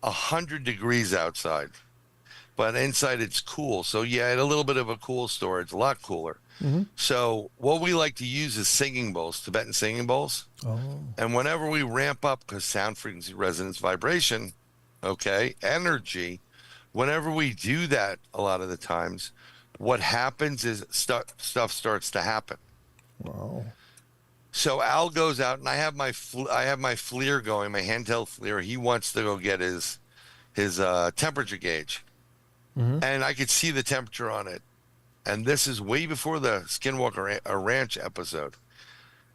100 degrees outside, but inside it's cool. So yeah, it had a little bit of a cool storage, a lot cooler. So what we like to use is singing bowls, Tibetan singing bowls. Oh. And whenever we ramp up, because sound, frequency, resonance, vibration, energy, whenever we do that, a lot of the times, what happens is stuff starts to happen. Wow. So Al goes out, and I have my FLIR going, my handheld FLIR. He wants to go get his temperature gauge, and I could see the temperature on it. And this is way before the Skinwalker Ranch episode.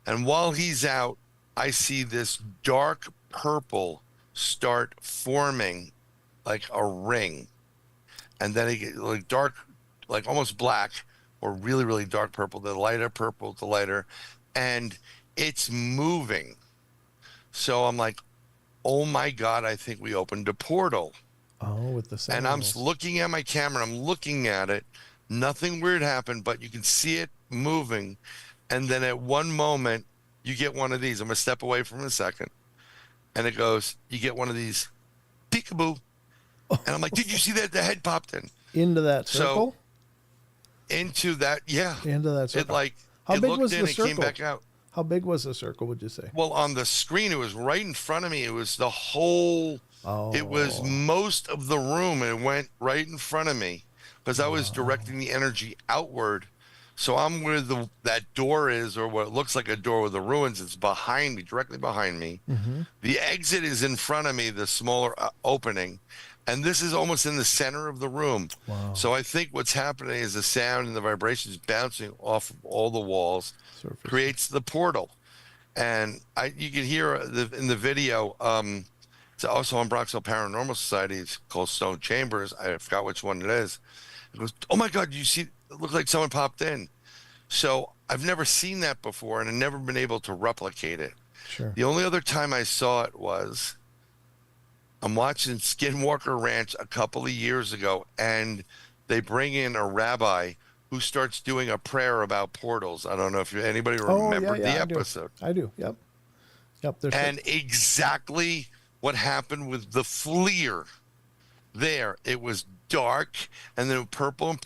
And while he's out, I see this dark purple start forming like a ring, and then it gets like dark, like almost black, or really, really dark purple. The lighter purple, the lighter. And it's moving. So I'm like, oh my God, I think we opened a portal. Oh, with the sound. And I'm looking at my camera, I'm looking at it. Nothing weird happened, but you can see it moving. And then at one moment, you get one of these. I'm going to step away from a second. And it goes, you get one of these, peekaboo. And I'm like, did you see that? The head popped in. Into that circle? Into that, yeah. Into that circle. How big was the circle? It came back out. How big was the circle, would you say? Well, on the screen, it was right in front of me. It was the whole, It was most of the room. It went right in front of me because I was directing the energy outward. So I'm where that door is, or what looks like a door with the ruins. It's behind me, directly behind me. The exit is in front of me, the smaller opening. And this is almost in the center of the room. Wow. So I think what's happening is the sound and the vibrations bouncing off of all the walls Surface. creates the portal. And you can hear in the video. It's also on Bronxville Paranormal Society. It's called Stone Chambers. I forgot which one it is. It goes, oh my God, you see, it looked like someone popped in. So I've never seen that before, and I've never been able to replicate it. Sure. The only other time I saw it was I'm watching Skinwalker Ranch a couple of years ago, and they bring in a rabbi who starts doing a prayer about portals. I don't know if anybody remembered the episode. I do. Yep. And exactly what happened with the FLIR there. It was dark, and then purple,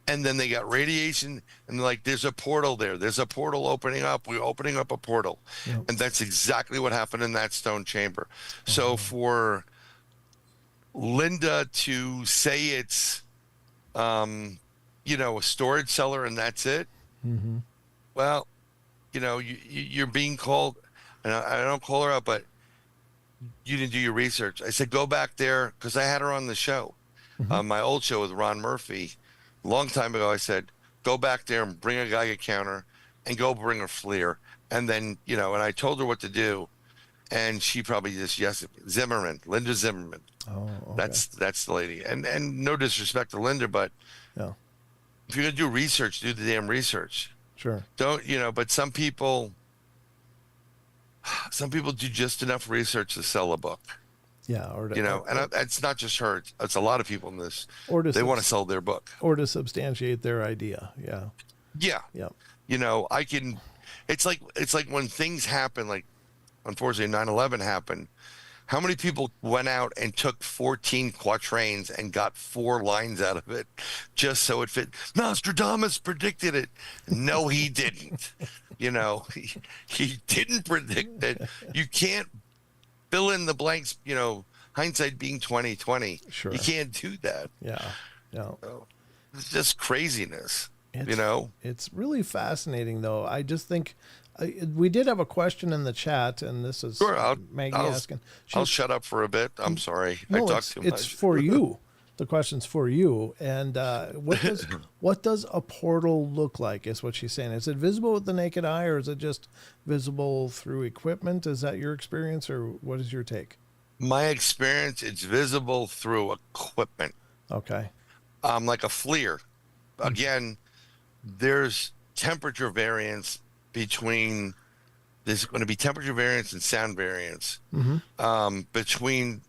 and then they got radiation, and like, there's a portal there. There's a portal opening up. We're opening up a portal. Yep. And that's exactly what happened in that stone chamber. So for Linda to say it's, a storage cellar and that's it, well, you're being called, and I don't call her out, but you didn't do your research. I said, go back there, because I had her on the show. My old show with Ron Murphy, a long time ago. I said, go back there and bring a Geiger counter and go bring a FLIR. And then, and I told her what to do. And she probably just, Linda Zimmerman. Oh, okay. That's the lady. And no disrespect to Linda, but yeah, if you're going to do research, do the damn research. Sure. Don't, but some people do just enough research to sell a book. Yeah, or to, and it's not just her; it's a lot of people in this. Or they want to sell their book, or to substantiate their idea. Yeah. Yeah. I can. It's like when things happen. Like, unfortunately, 9/11 happened. How many people went out and took 14 quatrains and got 4 lines out of it just so it fit? Nostradamus predicted it. No, he didn't. He didn't predict it. You can't fill in the blanks, hindsight being 2020. Sure. You can't do that. Yeah. So, it's just craziness, It's really fascinating, though. I just think we did have a question in the chat, and this is Maggie asking. I'll shut up for a bit. I'm sorry. No, I talked too much. It's for you. The question's for you. And what does a portal look like, is what she's saying. Is it visible with the naked eye, or is it just visible through equipment? Is that your experience, or what is your take? My experience, it's visible through equipment. Okay. Like a FLIR. Again, there's temperature variance between, there's going to be temperature variance and sound variance between,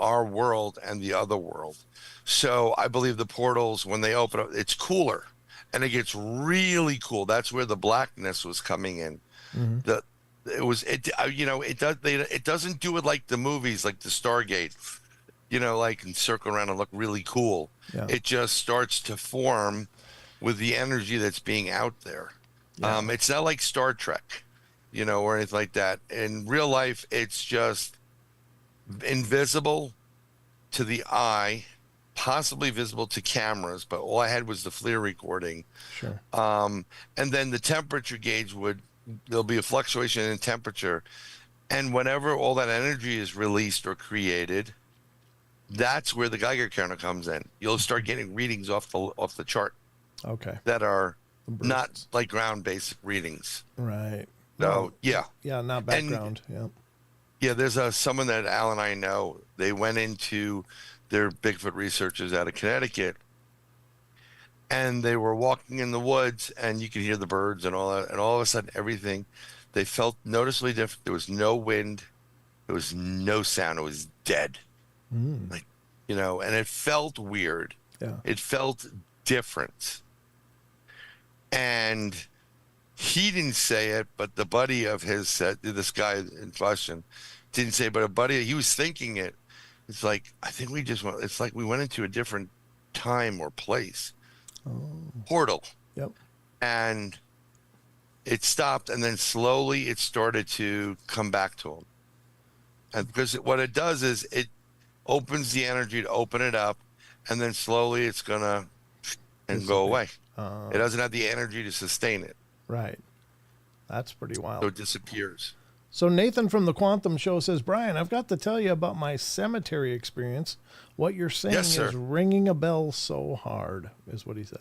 our world and the other world. So I believe the portals, when they open up, it's cooler, and it gets really cool. That's where the blackness was coming in. It doesn't do it like the movies, like the Stargate, and circle around and look really cool. Yeah. It just starts to form with the energy that's being out there. Yeah. It's not like Star Trek, or anything like that. In real life, it's just invisible to the eye, possibly visible to cameras, but all I had was the FLIR recording. Sure. And then the temperature gauge there'll be a fluctuation in temperature. And whenever all that energy is released or created, that's where the Geiger counter comes in. You'll start getting readings off the chart. Okay. That are not like ground basic readings. Right. So, yeah. Yeah, not background. Yeah, there's someone that Al and I know. They went into their Bigfoot researchers out of Connecticut, and they were walking in the woods, and you could hear the birds and all that, and all of a sudden they felt noticeably different. There was no wind, there was no sound, it was dead. And it felt weird. Yeah. It felt different. And he didn't say it, but the buddy of his said, this guy in question didn't say it, but a buddy, he was thinking it. It's like, I think it's like we went into a different time or place. Portal. Yep. And it stopped, and then slowly it started to come back to him. And because what it does is it opens the energy to open it up, and then slowly it's going to go away. It doesn't have the energy to sustain it. Right. That's pretty wild. So it disappears. So Nathan from the Quantum Show says, Brian, I've got to tell you about my cemetery experience. What you're saying Yes, sir. is ringing a bell so hard, is what he said.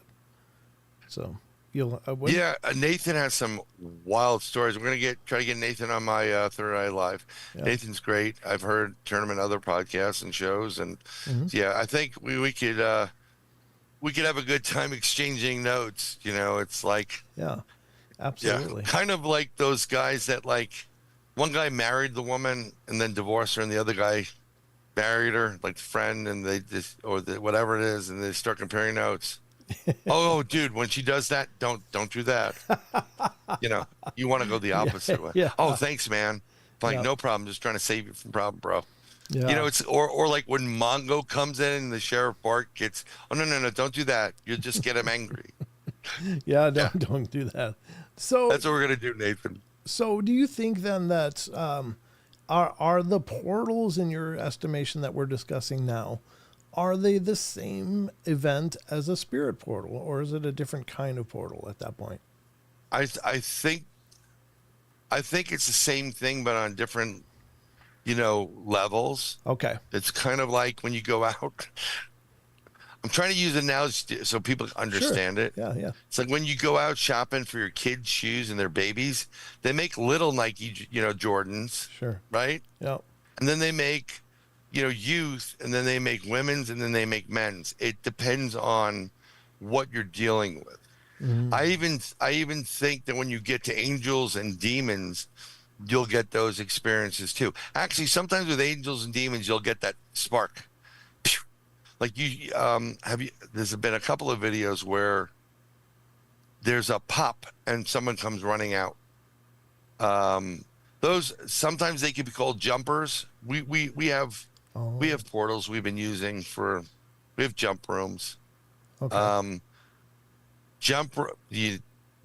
So you'll Yeah, Nathan has some wild stories. We're gonna try to get Nathan on my Third Eye Live. Yeah. Nathan's great. I've heard him in other podcasts and shows, and yeah, I think we could have a good time exchanging notes. It's like Yeah, absolutely. kind of like those guys that like one guy married the woman and then divorced her, and the other guy married her, like friend, and they just whatever it is, and they start comparing notes. Oh, dude, when she does that, don't do that. You want to go the opposite way. Yeah. Oh, thanks, man. Like, Yeah. no problem. Just trying to save you from problem, bro. Yeah. It's or like when Mongo comes in and the Sheriff Bart gets, oh no, don't do that. You'll just get him angry. Yeah, don't do that. So That's what we're gonna do, Nathan. So do you think then that are the portals in your estimation that we're discussing now, are they the same event as a spirit portal, or is it a different kind of portal at that point? I think it's the same thing, but on different, levels. Okay. It's kind of like when you go out. I'm trying to use it now so people understand it. Yeah. It's like when you go out shopping for your kids' shoes and their babies, they make little Nike, Jordans. Sure. Right? Yeah. And then they make, youth, and then they make women's, and then they make men's. It depends on what you're dealing with. I even think that when you get to angels and demons, you'll get those experiences too. Actually, sometimes with angels and demons, you'll get that spark. Like there's been a couple of videos where there's a pop and someone comes running out. Those sometimes they can be called jumpers. We have portals we've been using we have jump rooms. Okay.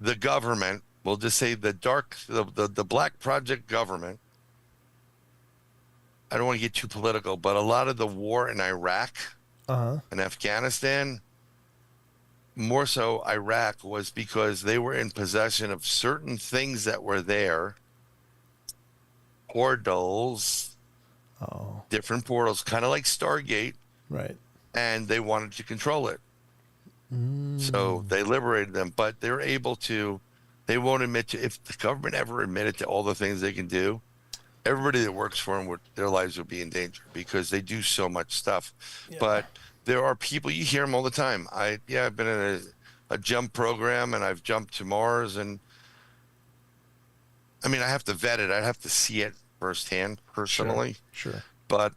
The government, we'll just say the Black Project government. I don't want to get too political, but a lot of the war in Iraq and Afghanistan, more so Iraq, was because they were in possession of certain things that were there. Portals, different portals, kind of like Stargate. Right. And they wanted to control it. So they liberated them, but they're able to, they won't admit to, if the government ever admitted to all the things they can do, everybody that works for them, their lives would be in danger because they do so much stuff. Yeah. But there are people, you hear them all the time. I've been in a jump program and I've jumped to Mars, and I mean, I have to vet it. I'd have to see it firsthand personally. Sure. But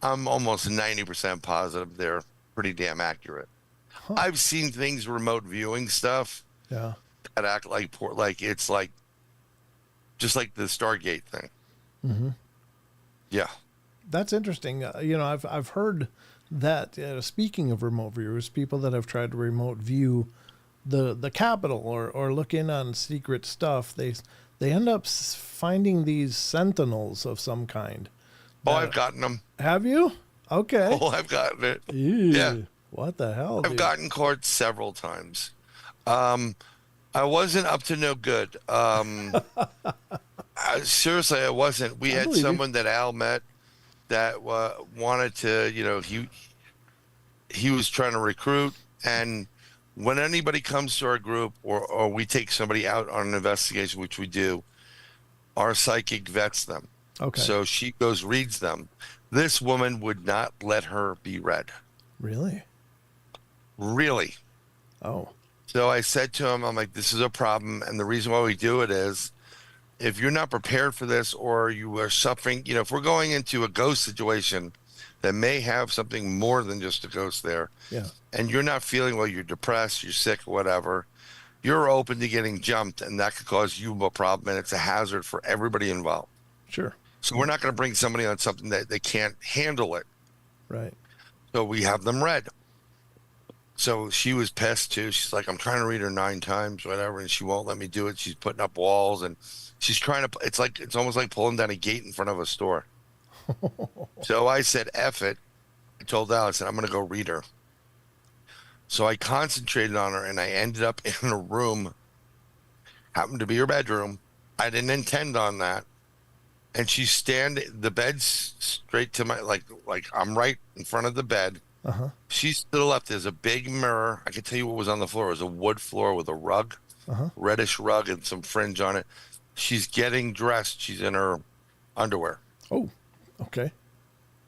I'm almost 90% positive they're pretty damn accurate. I've seen things, remote viewing stuff. Yeah. That act like it's like just like the Stargate thing. Mm-hmm. Yeah. That's interesting. I've heard that. Speaking of remote viewers, people that have tried to remote view the Capitol or look in on secret stuff, they end up finding these sentinels of some kind. I've gotten them. Have you? Okay. Oh, I've gotten it. Ew. Yeah. What the hell? I've gotten caught several times. I wasn't up to no good. Seriously, I wasn't. We had someone that Al met that wanted to, he was trying to recruit. And when anybody comes to our group or we take somebody out on an investigation, which we do, our psychic vets them. Okay. So she goes, reads them. This woman would not let her be read. Really? Really. Oh. So I said to him, I'm like, this is a problem. And the reason why we do it is if you're not prepared for this or you are suffering, if we're going into a ghost situation that may have something more than just a ghost there, and you're not feeling well, you're depressed, you're sick, whatever, you're open to getting jumped, and that could cause you a problem, and it's a hazard for everybody involved. Sure. So we're not going to bring somebody on something that they can't handle it. Right. So we have them read. So she was pissed too. She's like, I'm trying to read her 9 times, whatever, and she won't let me do it. She's putting up walls, and she's trying to, it's almost like pulling down a gate in front of a store. So I said, F it. I told Al, I said, I'm going to go read her. So I concentrated on her, and I ended up in a room happened to be her bedroom. I didn't intend on that. And she's standing, the bed's straight to my, like I'm right in front of the bed. Uh-huh. She's to the left. There's a big mirror. I can tell you what was on the floor. It was a wood floor with a rug, Uh-huh. reddish rug and some fringe on it. She's getting dressed. She's in her underwear. Oh, okay.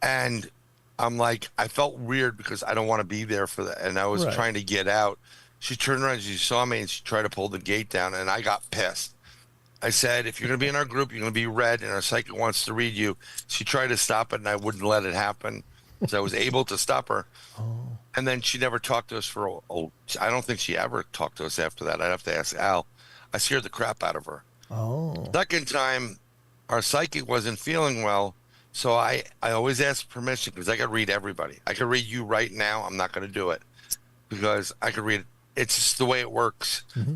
And I'm like, I felt weird because I don't want to be there for that. And I was Right. trying to get out. She turned around, she saw me, and she tried to pull the gate down. And I got pissed. I said, if you're going to be in our group, you're going to be read, and our psychic wants to read you. She tried to stop it, and I wouldn't let it happen. So I was able to stop her. Oh. And then she never talked to us I don't think she ever talked to us after that. I'd have to ask Al. I scared the crap out of her. Oh. Second time, our psychic wasn't feeling well. So I always ask permission because I could read everybody. I could read you right now. I'm not going to do it because I could read it. It's just the way it works. Mm-hmm.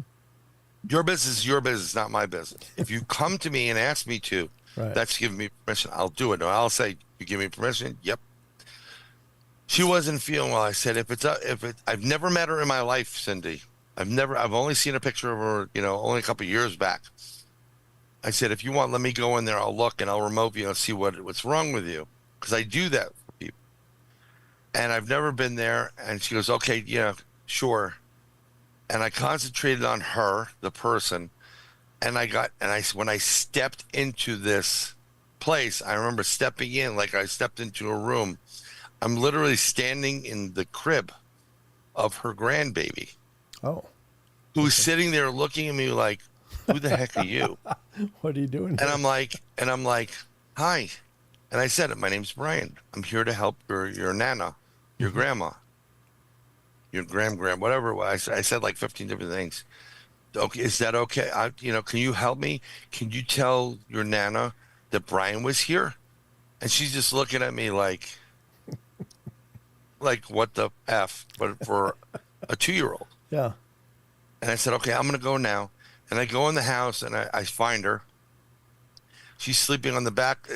Your business is your business, not my business. If you come to me and ask me to, Right. that's giving me permission. I'll do it. No, I'll say, you give me permission? Yep. She wasn't feeling well. I said, I've never met her in my life, Cindy. I've only seen a picture of her, only a couple of years back. I said, if you want, let me go in there. I'll look and I'll remote you and see what's wrong with you. Because I do that for people. And I've never been there. And she goes, okay, yeah, sure. And I concentrated on her, the person. And when I stepped into this place, I remember stepping in like I stepped into a room. I'm literally standing in the crib of her grandbaby. Oh. Who's sitting there looking at me like, who the heck are you? What are you doing? And I'm like, hi. And I said it, my name's Bryan. I'm here to help your nana, your grandma, your gram, whatever it was. I said like 15 different things. Okay, is that okay? Can you help me? Can you tell your nana that Bryan was here? And she's just looking at me like what the F, but for a 2-year-old. Yeah. And I said, okay, I'm going to go now. And I go in the house and I find her. She's sleeping on the back.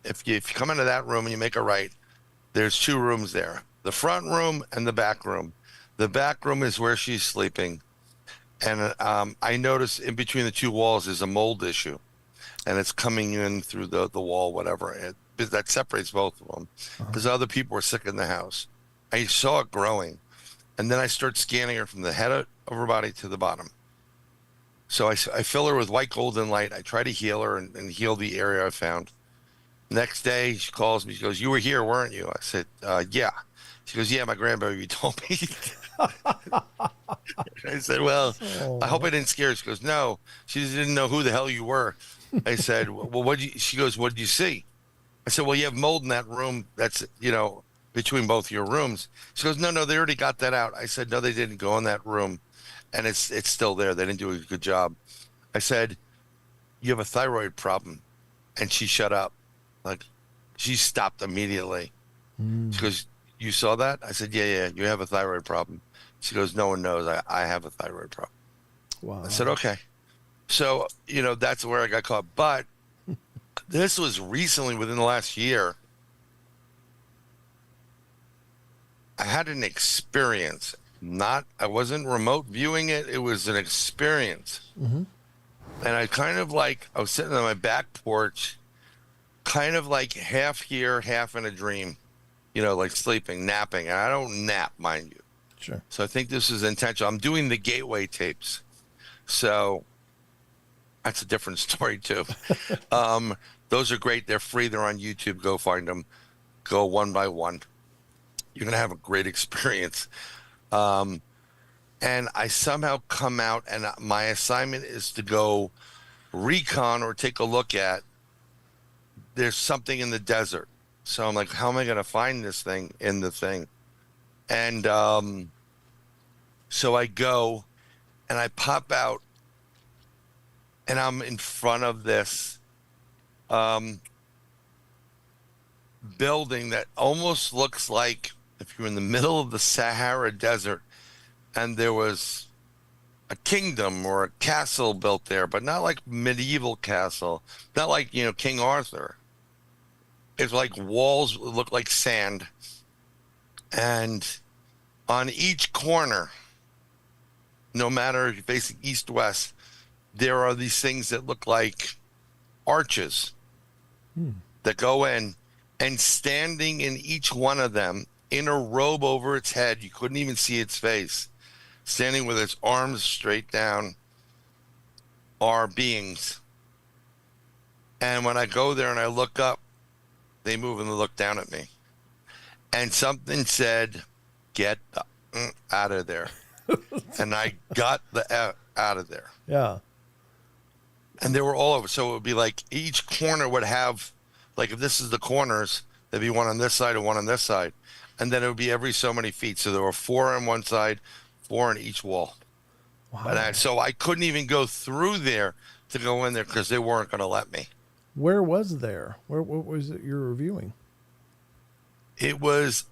If you come into that room and you make a right, there's 2 rooms there, the front room and the back room. The back room is where she's sleeping. And I notice in between the 2 walls is a mold issue. And it's coming in through the wall, whatever. That separates both of them. Because other people were sick in the house. I saw it growing. And then I start scanning her from the head of her body to the bottom. So I fill her with white golden light. I try to heal her and heal the area I found. Next day, she calls me. She goes, you were here, weren't you? I said, yeah. She goes, yeah, my grandbaby told me. I said, well, I hope I didn't scare her. She goes, no. She just didn't know who the hell you were. I said, well, she goes, what did you see? I said, well, you have mold in that room. That's, between both your rooms. She goes, no, they already got that out. I said, no, they didn't go in that room. And it's still there. They didn't do a good job. I said, you have a thyroid problem. And she shut up. Like, she stopped immediately. She goes, you saw that? I said, yeah, you have a thyroid problem. She goes, no one knows. I have a thyroid problem. Wow. I said, okay. So, that's where I got caught. But this was recently, within the last year. I had an experience. I wasn't remote viewing it. It was an experience. Mm-hmm. And I was sitting on my back porch, kind of like half here, half in a dream, like sleeping, napping. And I don't nap, mind you. Sure. So I think this is intentional. I'm doing the gateway tapes. So that's a different story too. Those are great. They're free. They're on YouTube. Go find them. Go one by one. You're going to have a great experience. And I somehow come out, and my assignment is to go recon or take a look at, there's something in the desert. So I'm like, how am I going to find this thing in the thing? And so I go, and I pop out, and I'm in front of this building that almost looks like if you're in the middle of the Sahara Desert and there was a kingdom or a castle built there, but not like medieval castle, not like, King Arthur. It's like walls look like sand. And on each corner, no matter if you're facing east, west, there are these things that look like arches that go in, and standing in each one of them in a robe over its head, you couldn't even see its face, standing with its arms straight down, are beings. And when I go there and I look up, they move and they look down at me. And something said, "Get the out of there." And I got the out of there. Yeah. And they were all over. So it would be like each corner would have, like if this is the corners, there'd be one on this side and one on this side. And then it would be every so many feet. So there were 4 on one side, 4 on each wall. Wow. And so I couldn't even go through there to go in there because they weren't going to let me. Where was there? What was it you're reviewing? It was,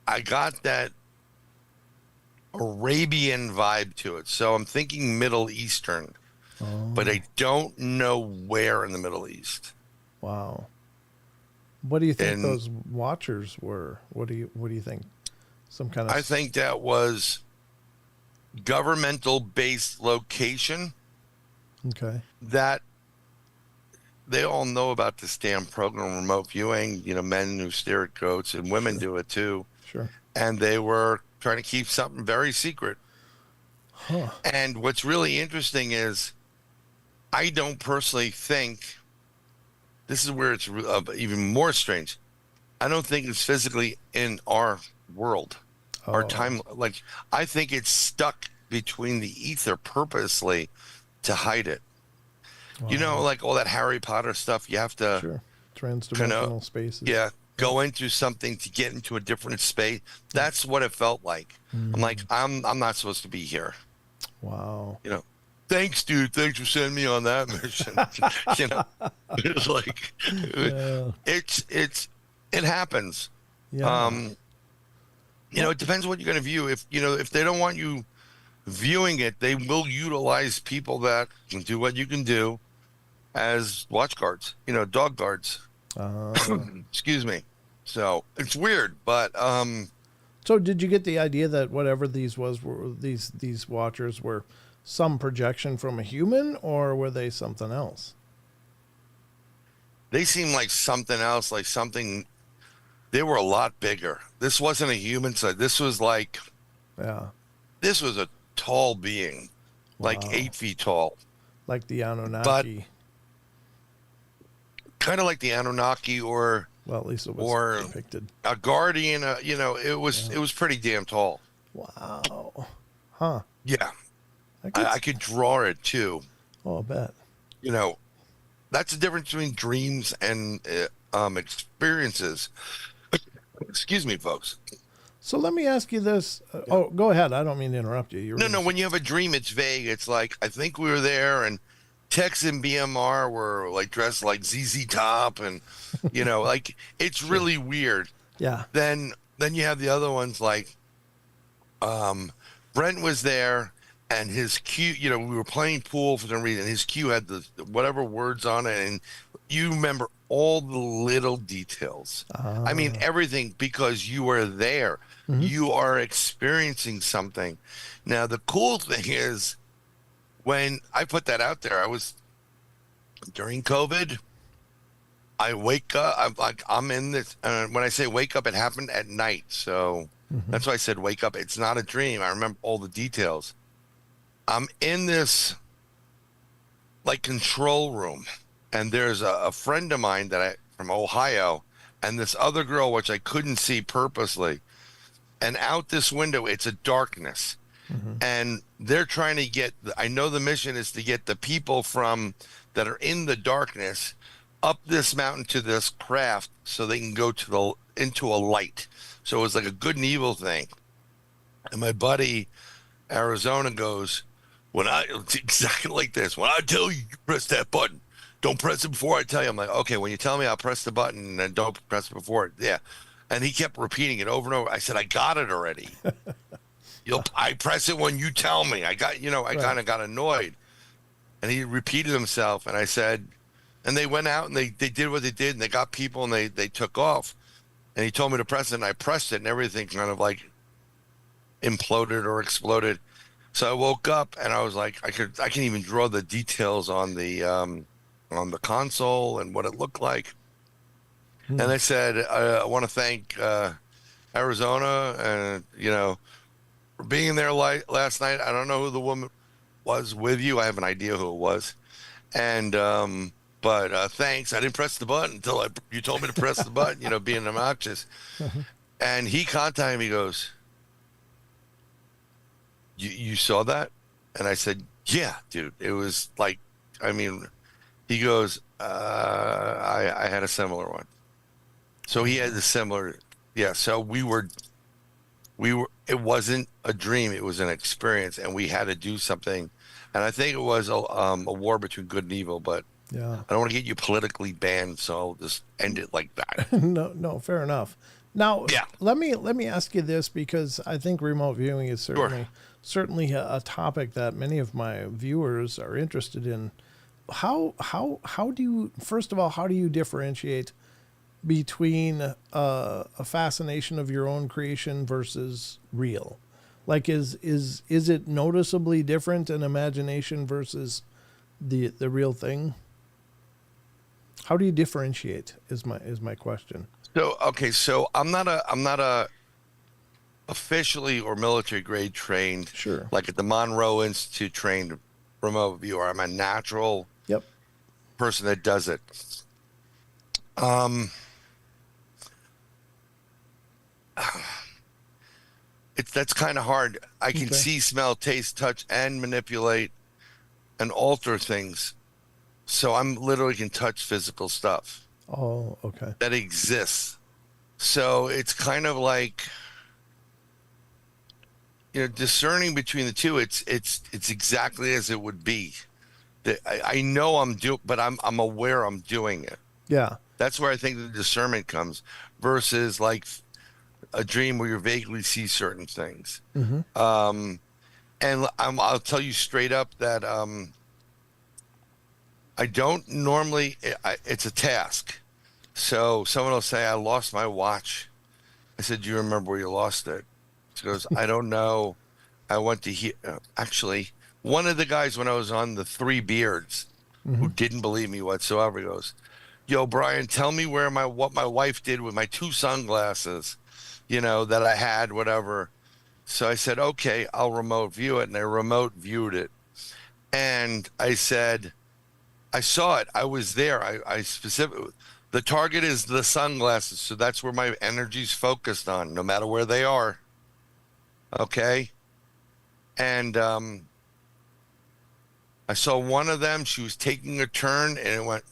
I got that Arabian vibe to it. So I'm thinking Middle Eastern, but I don't know where in the Middle East. Wow. What do you think those watchers were? What do you think? Some kind of... I think that was governmental based location. Okay. That they all know about this damn program, remote viewing, men who stare at goats, and women do it too. Sure. And they were trying to keep something very secret. Huh. And what's really interesting is I don't personally think, this is where it's even more strange. I don't think it's physically in our world, our time. Like, I think it's stuck between the ether purposely to hide it. Wow. Like all that Harry Potter stuff, you have to... Sure. Transdimensional spaces. Yeah. Go into something to get into a different space. That's what it felt like. I'm like, I'm not supposed to be here. Wow. Thanks, dude. Thanks for sending me on that mission. It's like, it happens. Yeah. It depends what you're going to view. If they don't want you viewing it, they will utilize people that can do what you can do as watch guards, dog guards. Excuse me. So it's weird, but so did you get the idea that whatever these were these watchers were some projection from a human, or were they something else? They seem like something else, like something. They were a lot bigger. This wasn't a human side. This was like, this was a tall being, like 8 feet tall, like the Anunnaki. Kind of like the Anunnaki, or at least it was depicted. A guardian. It was pretty damn tall. Wow. Huh. Yeah. I could draw it too. Oh, I bet. That's the difference between dreams and experiences. Excuse me, folks. So let me ask you this. Go ahead. I don't mean to interrupt you. No. When you have a dream, it's vague. It's like, I think we were there, and Tex and BMR were like dressed like ZZ Top, and like it's really weird. Yeah. Then you have the other ones like Brent was there, and his cue, we were playing pool for some reason. His cue had the whatever words on it, and you remember all the little details. I mean, everything, because you were there. Mm-hmm. You are experiencing something. Now, the cool thing is, when I put that out there, I was during COVID. I wake up, I'm in this. When I say wake up, it happened at night. So that's why I said wake up. It's not a dream. I remember all the details. I'm in this like control room, and there's a friend of mine from Ohio, and this other girl, which I couldn't see purposely. And out this window, it's a darkness. And they're trying to get, I know the mission is to get the people that are in the darkness up this mountain to this craft so they can go into a light. So it was like a good and evil thing. And my buddy, Arizona, goes, it's exactly like this. When I tell you, you press that button. Don't press it before I tell you. I'm like, okay, when you tell me, I'll press the button, and then don't press it before it. Yeah. And he kept repeating it over and over. I said, I got it already. I press it when you tell me. I kind of got annoyed. And he repeated himself. And I said, and they went out and they did what they did, and they got people, and they took off. And he told me to press it, and I pressed it, and everything kind of like imploded or exploded. So I woke up and I was like, I can even draw the details on the console and what it looked like. Hmm. And I said, I want to thank Arizona and for being there last night. I don't know who the woman was with you. I have an idea who it was, and but thanks. I didn't press the button until you told me to press the button. Being obnoxious. And he contacted me. He goes, you saw that? And I said, yeah, dude. It was like, I mean, he goes, I had a similar one. So he had the similar, yeah. So we were. It wasn't a dream; it was an experience, and we had to do something. And I think it was a war between good and evil. But Yeah. I don't want to get you politically banned, so I'll just end it like that. No, no, fair enough. Now, Yeah, let me ask you this, because I think remote viewing is sure. certainly a topic that many of my viewers are interested in. How do you, first of all, how do you differentiate between a fascination of your own creation versus real? Like, is it noticeably different in imagination versus the real thing? How do you differentiate? Is my question. So okay, so I'm not a officially or military grade trained, Sure. like at the Monroe Institute trained remote viewer. I'm a natural Yep. person that does it. Um, it's that's kind of hard. I can Okay. see, smell, taste, touch, and manipulate and alter things. So I'm literally can touch physical stuff Oh, okay. that exists. So it's kind of like discerning between the two. It's exactly as it would be. I know I'm doing, but I'm aware I'm doing it. Yeah. That's where I think the discernment comes versus like a dream where you vaguely see certain things. Mm-hmm. Um, and I'll tell you straight up that I don't normally. It's a task. So someone will say, "I lost my watch." I said, "Do you remember where you lost it?" She goes, "I don't know. I went to hear." Actually, one of the guys when I was on the Three Beards, Mm-hmm. who didn't believe me whatsoever, he goes, "Yo, Brian, tell me what my wife did with my two sunglasses, that I had, whatever." So I said, "Okay, I'll remote view it," and I remote viewed it, and I said, "I saw it. I was there. I specifically." The target is the sunglasses, so that's where my energy's focused on, no matter where they are. Okay. And I saw one of them. She was taking a turn and it went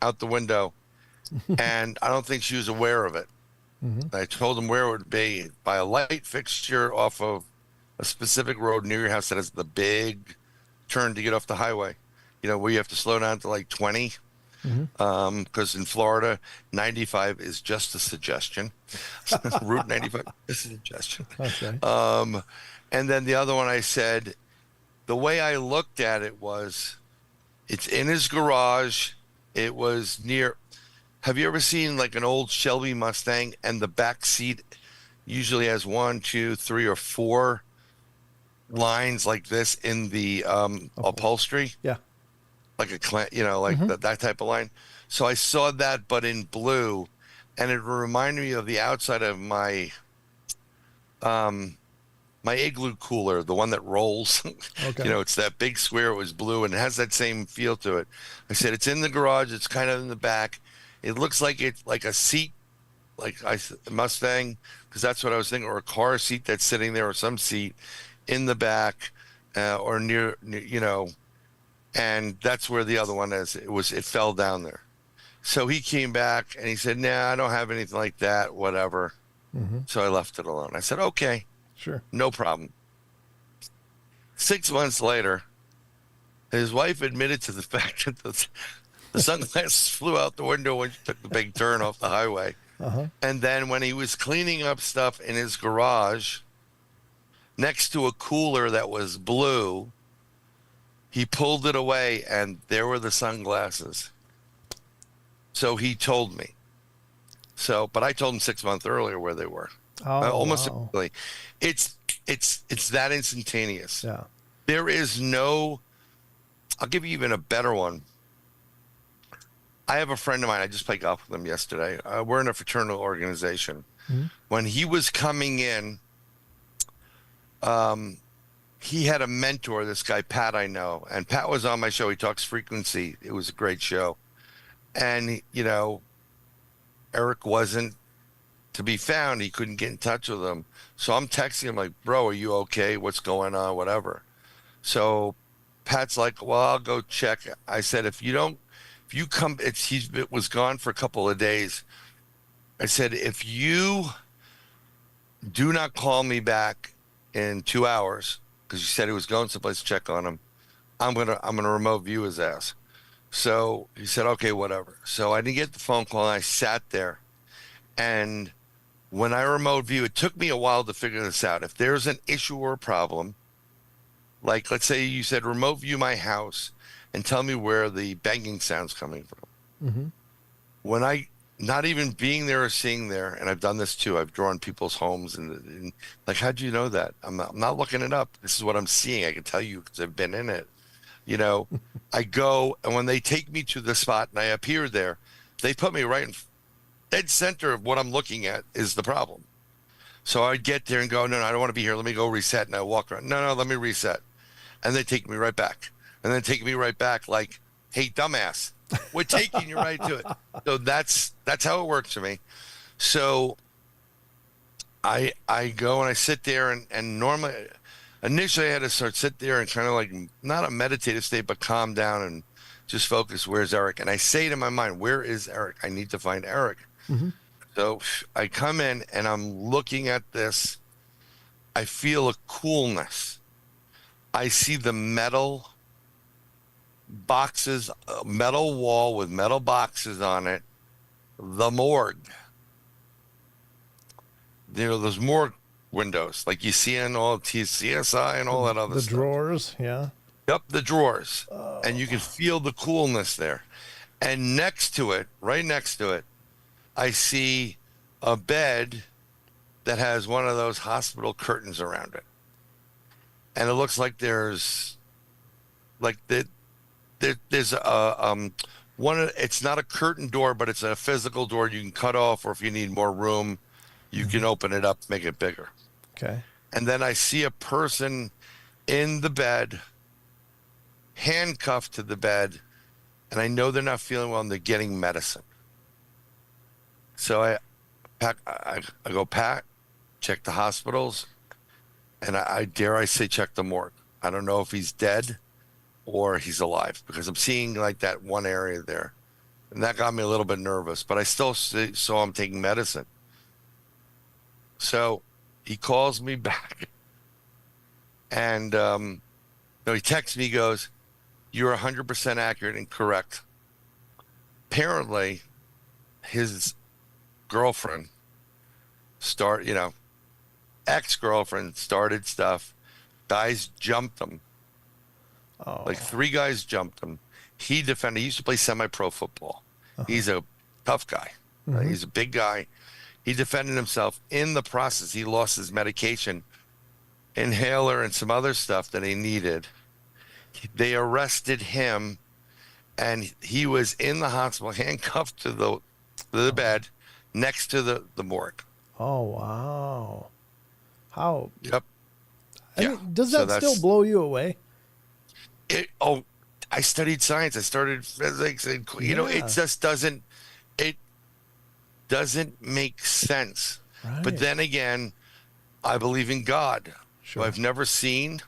out the window. And I don't think she was aware of it. Mm-hmm. I told him where it would be by a light fixture off of a specific road near your house that has the big turn to get off the highway, where you have to slow down to like 20. Mm-hmm. Because in Florida, 95 is just a suggestion. Route 95 is a suggestion. Okay. Um, and then the other one I said, the way I looked at it was, it's in his garage. It was near. Have you ever seen like an old Shelby Mustang and the back seat usually has one, two, three, or four lines like this in the upholstery, Yeah. like a clan, like Mm-hmm. that type of line. So I saw that, but in blue, and it reminded me of the outside of um my igloo cooler, the one that rolls. Okay. It's that big square. It was blue and it has that same feel to it. I said, it's in the garage. It's kind of in the back. It looks like it's like a seat, like a Mustang, because that's what I was thinking, or a car seat that's sitting there, or some seat in the back, or near, and that's where the other one is. It fell down there. So he came back and he said, "Nah, I don't have anything like that, whatever." Mm-hmm. So I left it alone. I said, "Okay, Sure. no problem." 6 months later, his wife admitted to the fact that the sunglasses flew out the window when she took the big turn off the highway. Uh-huh. And then when he was cleaning up stuff in his garage next to a cooler that was blue, he pulled it away and there were the sunglasses. So he told me. But I told him 6 months earlier where they were. Oh, Almost wow. immediately. It's that instantaneous. Yeah. There is no, I'll give you even a better one. I have a friend of mine. I just played golf with him yesterday. We're in a fraternal organization. Mhm. When he was coming in, um, he had a mentor, this guy, Pat, I know. And Pat was on my show. He talks frequency. It was a great show. And, Eric wasn't to be found. He couldn't get in touch with him. So I'm texting him like, bro, are you okay? What's going on? Whatever. So Pat's like, well, I'll go check. I said, if you come, it was gone for a couple of days. I said, if you do not call me back in 2 hours, because you said he was going someplace to check on him, I'm gonna remote view his ass. So he said, okay, whatever. So I didn't get the phone call, and I sat there. And when I remote view, it took me a while to figure this out. If there's an issue or a problem, like let's say you said remote view my house and tell me where the banging sound's coming from. Mm-hmm. When I not even being there or seeing there, and I've done this too. I've drawn people's homes and like, how'd you know that? I'm not looking it up. This is what I'm seeing. I can tell you because I've been in it. I go, and when they take me to the spot and I appear there, they put me right in dead center of what I'm looking at is the problem. So I'd get there and go, no, I don't want to be here. Let me go reset. And I walk around. No, let me reset. And they take me right back. And then take me right back like, hey, dumbass, we're taking you right to it. So that's how it works for me. So I go and I sit there and normally, initially I had to sit there and kind of like, not a meditative state, but calm down and just focus. Where's Eric? And I say to my mind, where is Eric? I need to find Eric. Mm-hmm. So I come in and I'm looking at this. I feel a coolness. I see the metal boxes, a metal wall with metal boxes on it, the morgue. Those morgue windows like you see in all CSI and all that other the stuff. drawers, yeah. Yep, the drawers. And you can feel the coolness there. And right next to it, I see a bed that has one of those hospital curtains around it. And it looks like there's it's not a curtain door, but it's a physical door you can cut off, or if you need more room, you can open it up, make it bigger. Okay. And then I see a person in the bed, handcuffed to the bed, and I know they're not feeling well and they're getting medicine. So I go, Pat, check the hospitals, and I dare I say check the morgue. I don't know if he's dead or he's alive because I'm seeing like that one area there. And that got me a little bit nervous, but I still saw him taking medicine. So he calls me back and he texts me, he goes, you're 100% accurate and correct. Apparently, his girlfriend ex-girlfriend started stuff. Guys jumped him. Oh. Like 3 guys jumped him. He defended. He used to play semi-pro football. He's a tough guy. Mm-hmm. He's a big guy. He defended himself. In the process, he lost his medication, inhaler, and some other stuff that he needed. They arrested him, and he was in the hospital, handcuffed to the bed next to the morgue. Oh, wow. How? Yep. I mean, does that still blow you away? I studied science. I started physics, and it just doesn't make sense. Right. But then again, I believe in God. Sure. Who I've never seen.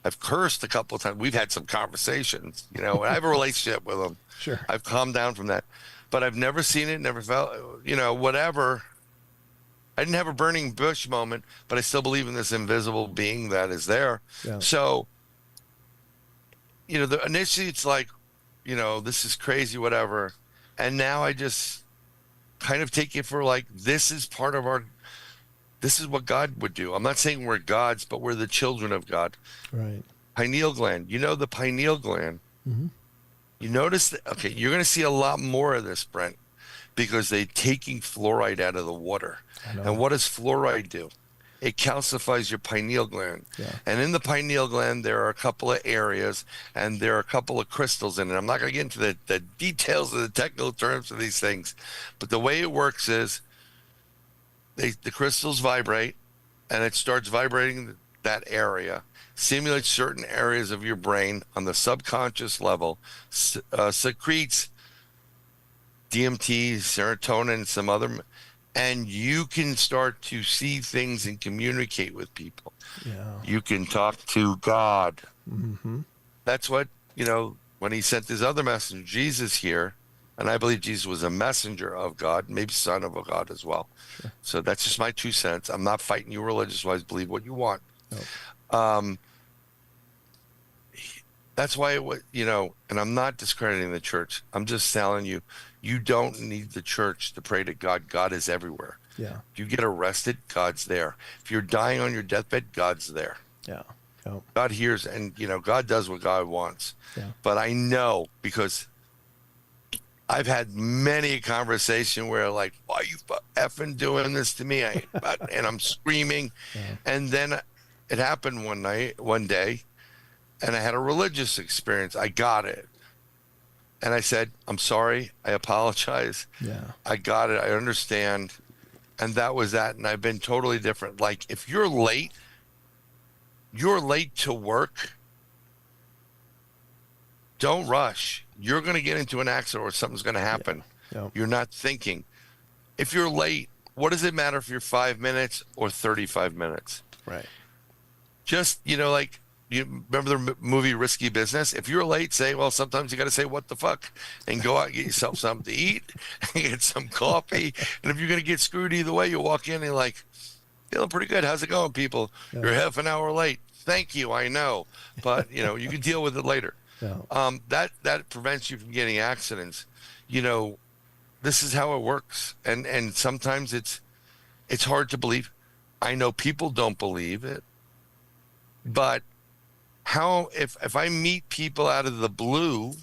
I've cursed a couple of times. We've had some conversations, and I have a relationship with him. Sure. I've calmed down from that, but I've never seen it, never felt, whatever. I didn't have a burning bush moment, but I still believe in this invisible being that is there. Yeah. So, initially it's like, this is crazy, whatever. And now I just kind of take it for like, this is what God would do. I'm not saying we're gods, but we're the children of God. Right. Pineal gland. The pineal gland. Mm-hmm. You notice that, okay, you're going to see a lot more of this, Brent, because they're taking fluoride out of the water. And what does fluoride do? it calcifies your pineal gland. Yeah. And in the pineal gland, there are a couple of areas and there are a couple of crystals in it. I'm not going to get into the details of the technical terms of these things, but the way it works is the crystals vibrate and it starts vibrating that area, simulates certain areas of your brain on the subconscious level, secretes DMT, serotonin, some other, and you can start to see things and communicate with people. Yeah. You can talk to God. Mm-hmm. That's what, when he sent his other messenger, Jesus here, and I believe Jesus was a messenger of God, maybe son of a God as well. Sure. So that's just my 2 cents. I'm not fighting you religious wise, believe what you want. Nope. That's why and I'm not discrediting the church. I'm just telling you, you don't need the church to pray to God. God is everywhere. Yeah. If you get arrested, God's there. If you're dying on your deathbed, God's there. Yeah. Yep. God hears, and God does what God wants. Yeah. But I know, because I've had many a conversation where, like, why are you effing doing this to me? And I'm screaming. Yeah. And then it happened one day, and I had a religious experience. I got it. And I said, I'm sorry. I apologize. Yeah. I got it. I understand. And that was that. And I've been totally different. Like, if you're late to work, don't rush. You're going to get into an accident or something's going to happen. Yeah. Yep. You're not thinking. If you're late, what does it matter if you're 5 minutes or 35 minutes? Right. Just, like, you remember the movie Risky Business? If you're late, say, well, sometimes you got to say, what the fuck? And go out and get yourself something to eat and get some coffee. And if you're going to get screwed either way, you walk in and you're like, feeling pretty good. How's it going, people? Yeah. You're half an hour late. Thank you. I know. But, you can deal with it later. Yeah. That prevents you from getting accidents. This is how it works. And sometimes it's hard to believe. I know people don't believe it, but if I meet people out of the blue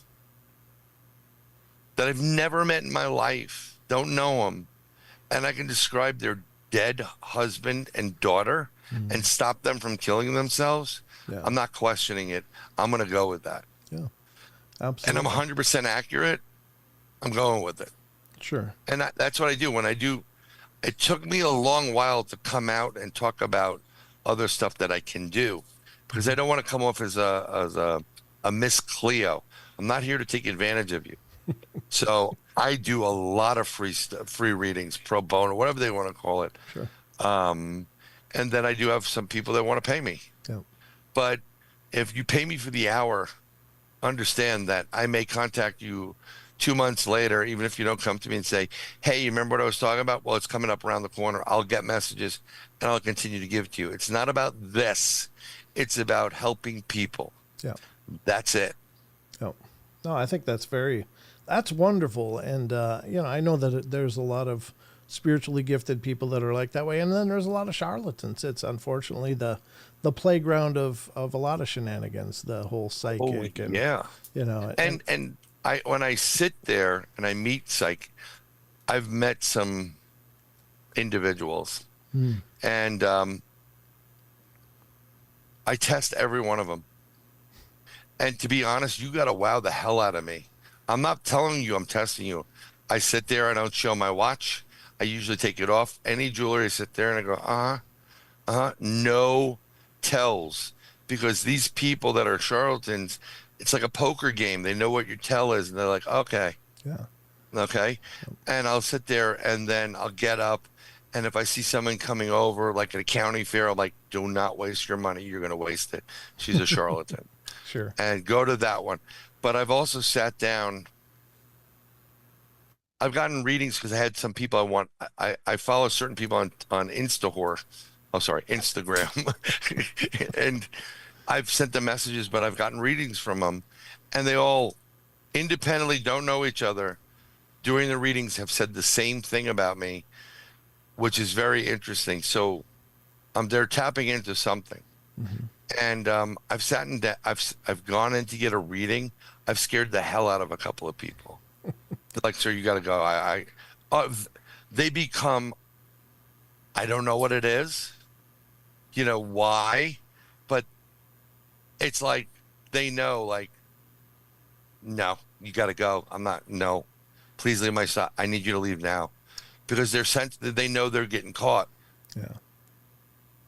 that I've never met in my life, don't know them, and I can describe their dead husband and daughter and stop them from killing themselves, Yeah. I'm not questioning it. I'm going to go with that. Yeah. Absolutely. And I'm 100% accurate. I'm going with it. Sure. And that's what I do. When I do, it took me a long while to come out and talk about other stuff that I can do, because I don't want to come off as a Miss Cleo. I'm not here to take advantage of you. So I do a lot of free readings, pro bono, whatever they want to call it. Sure. And then I do have some people that want to pay me. Yeah. But if you pay me for the hour, understand that I may contact you 2 months later, even if you don't come to me and say, hey, you remember what I was talking about? Well, it's coming up around the corner. I'll get messages and I'll continue to give it to you. It's not about this. It's about helping people. Yeah. That's it. Oh, no, I think that's wonderful. And, I know that there's a lot of spiritually gifted people that are like that way. And then there's a lot of charlatans. It's unfortunately the playground of a lot of shenanigans, the whole psychic. And, yeah. And When I sit there and I meet I've met some individuals and I test every one of them. And to be honest, you got to wow the hell out of me. I'm not telling you I'm testing you. I sit there, I don't show my watch. I usually take it off. Any jewelry, I sit there and I go, no tells. Because these people that are charlatans, it's like a poker game. They know what your tell is, and they're like, okay. Yeah. Okay. And I'll sit there, and then I'll get up, and if I see someone coming over, like at a county fair, I'm like, do not waste your money. You're going to waste it. She's a charlatan. Sure. And go to that one. But I've also sat down. I've gotten readings because I had some people I follow certain people on Instagram. And I've sent them messages, but I've gotten readings from them, and they all independently don't know each other. During the readings have said the same thing about me, which is very interesting. So they're tapping into something. Mm-hmm. And I've sat in that. I've gone in to get a reading. I've scared the hell out of a couple of people. They're like, sir, you got to go. They become, I don't know what it is. why, but it's like they know, like, no, you got to go. I'm not, no, please leave my side. I need you to leave now, because they know they're getting caught. Yeah.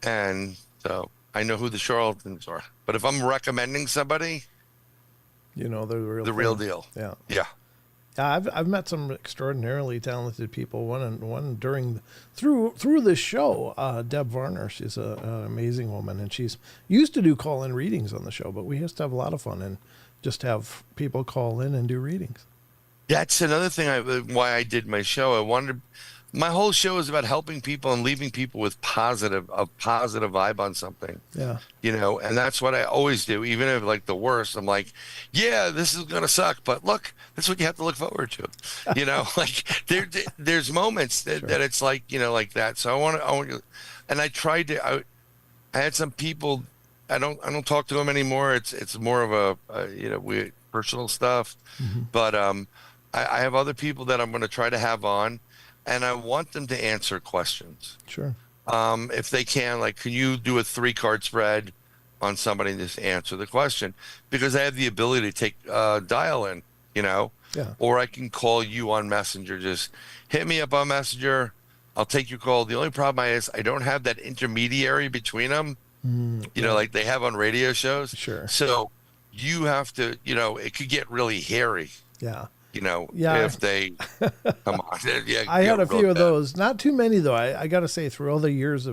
And so I know who the charlatans are. But if I'm recommending somebody, They're the real deal. Yeah. Yeah. Yeah, I've met some extraordinarily talented people. One during through this show, Deb Varner. She's an amazing woman, and she's used to do call-in readings on the show. But we used to have a lot of fun and just have people call in and do readings. That's another thing why I did my show. My whole show is about helping people and leaving people with a positive vibe on something. Yeah. And that's what I always do. Even if like the worst, I'm like, yeah, this is going to suck, but look, that's what you have to look forward to. Like there's moments that it's like, like that. So I want you, and I tried to, I had some people, I don't talk to them anymore. It's more of we personal stuff, but, I have other people that I'm going to try to have on, and I want them to answer questions. Sure. If they can, like, can you do a 3-card spread on somebody and just answer the question? Because I have the ability to take dial in, Yeah. or I can call you on Messenger. Just hit me up on Messenger. I'll take your call. The only problem is I don't have that intermediary between them, like they have on radio shows. Sure. So you have to, it could get really hairy. Yeah. If they come on. Yeah, I had a few of those. Not too many, though. I got to say, through all the years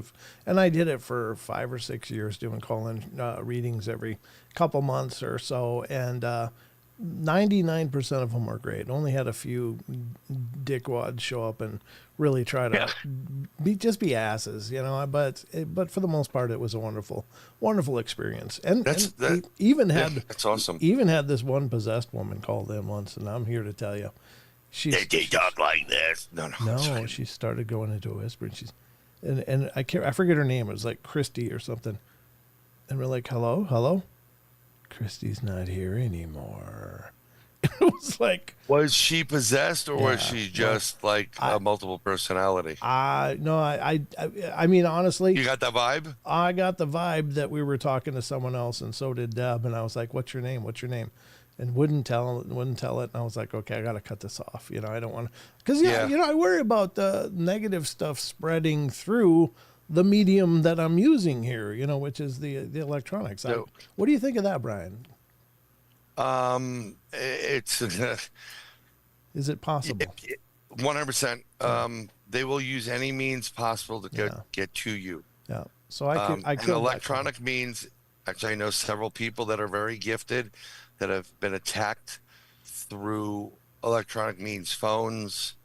and I did it for 5 or 6 years, doing call-in readings every couple months or so, and 99% of them were great. Only had a few dickwads show up and really try to be asses, But for the most part, it was a wonderful, wonderful experience. And that's awesome. Even had this one possessed woman called in once, and I'm here to tell you, they talk like this. No, she started going into a whisper, and and I forget her name. It was like Christy or something, and we're like, hello. Christy's not here anymore. It was like, was she possessed, or was she just a multiple personality? No, I mean, honestly, you got that vibe? I got the vibe that we were talking to someone else, and so did Deb. And I was like, "What's your name? What's your name?" And wouldn't tell it. And I was like, "Okay, I got to cut this off." I don't want to, because I worry about the negative stuff spreading through the medium that I'm using here, which is the electronics. What do you think of that, Brian? It's is it possible? 100%. They will use any means possible to get to you. Yeah. So I could electronic means. Actually, I know several people that are very gifted that have been attacked through electronic means, phones,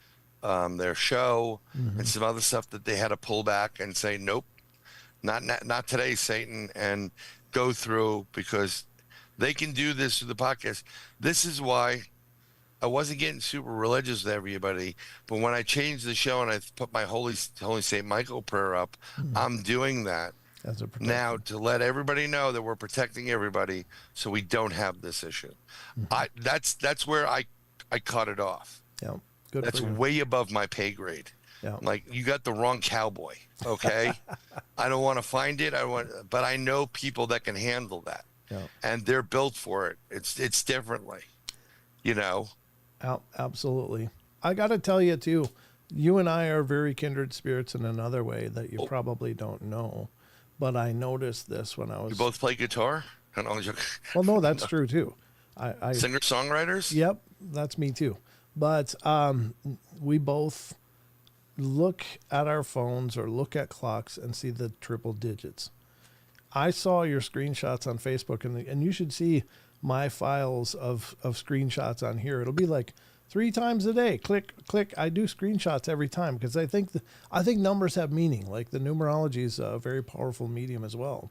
their show, and some other stuff that they had to pull back and say, nope, not today, Satan, and go through, because they can do this through the podcast. This is why I wasn't getting super religious with everybody, but when I changed the show and I put my Holy Saint Michael prayer up, I'm doing that as a now to let everybody know that we're protecting everybody, so we don't have this issue. That's where I cut it off. Yeah. Good. That's way above my pay grade. Yeah. Like, you got the wrong cowboy. Okay. I don't want to find it. But I know people that can handle that. Yeah. And they're built for it. It's differently, Absolutely. I got to tell you too, you and I are very kindred spirits in another way that you probably don't know. But I noticed this when I was. You both play guitar? Well, no, that's true too. I singer-songwriters? Yep, that's me too. But we both look at our phones or look at clocks and see the triple digits. I saw your screenshots on Facebook, and you should see my files of screenshots on here. It'll be like 3 times a day. Click. I do screenshots every time because I think numbers have meaning. Like, the numerology is a very powerful medium as well.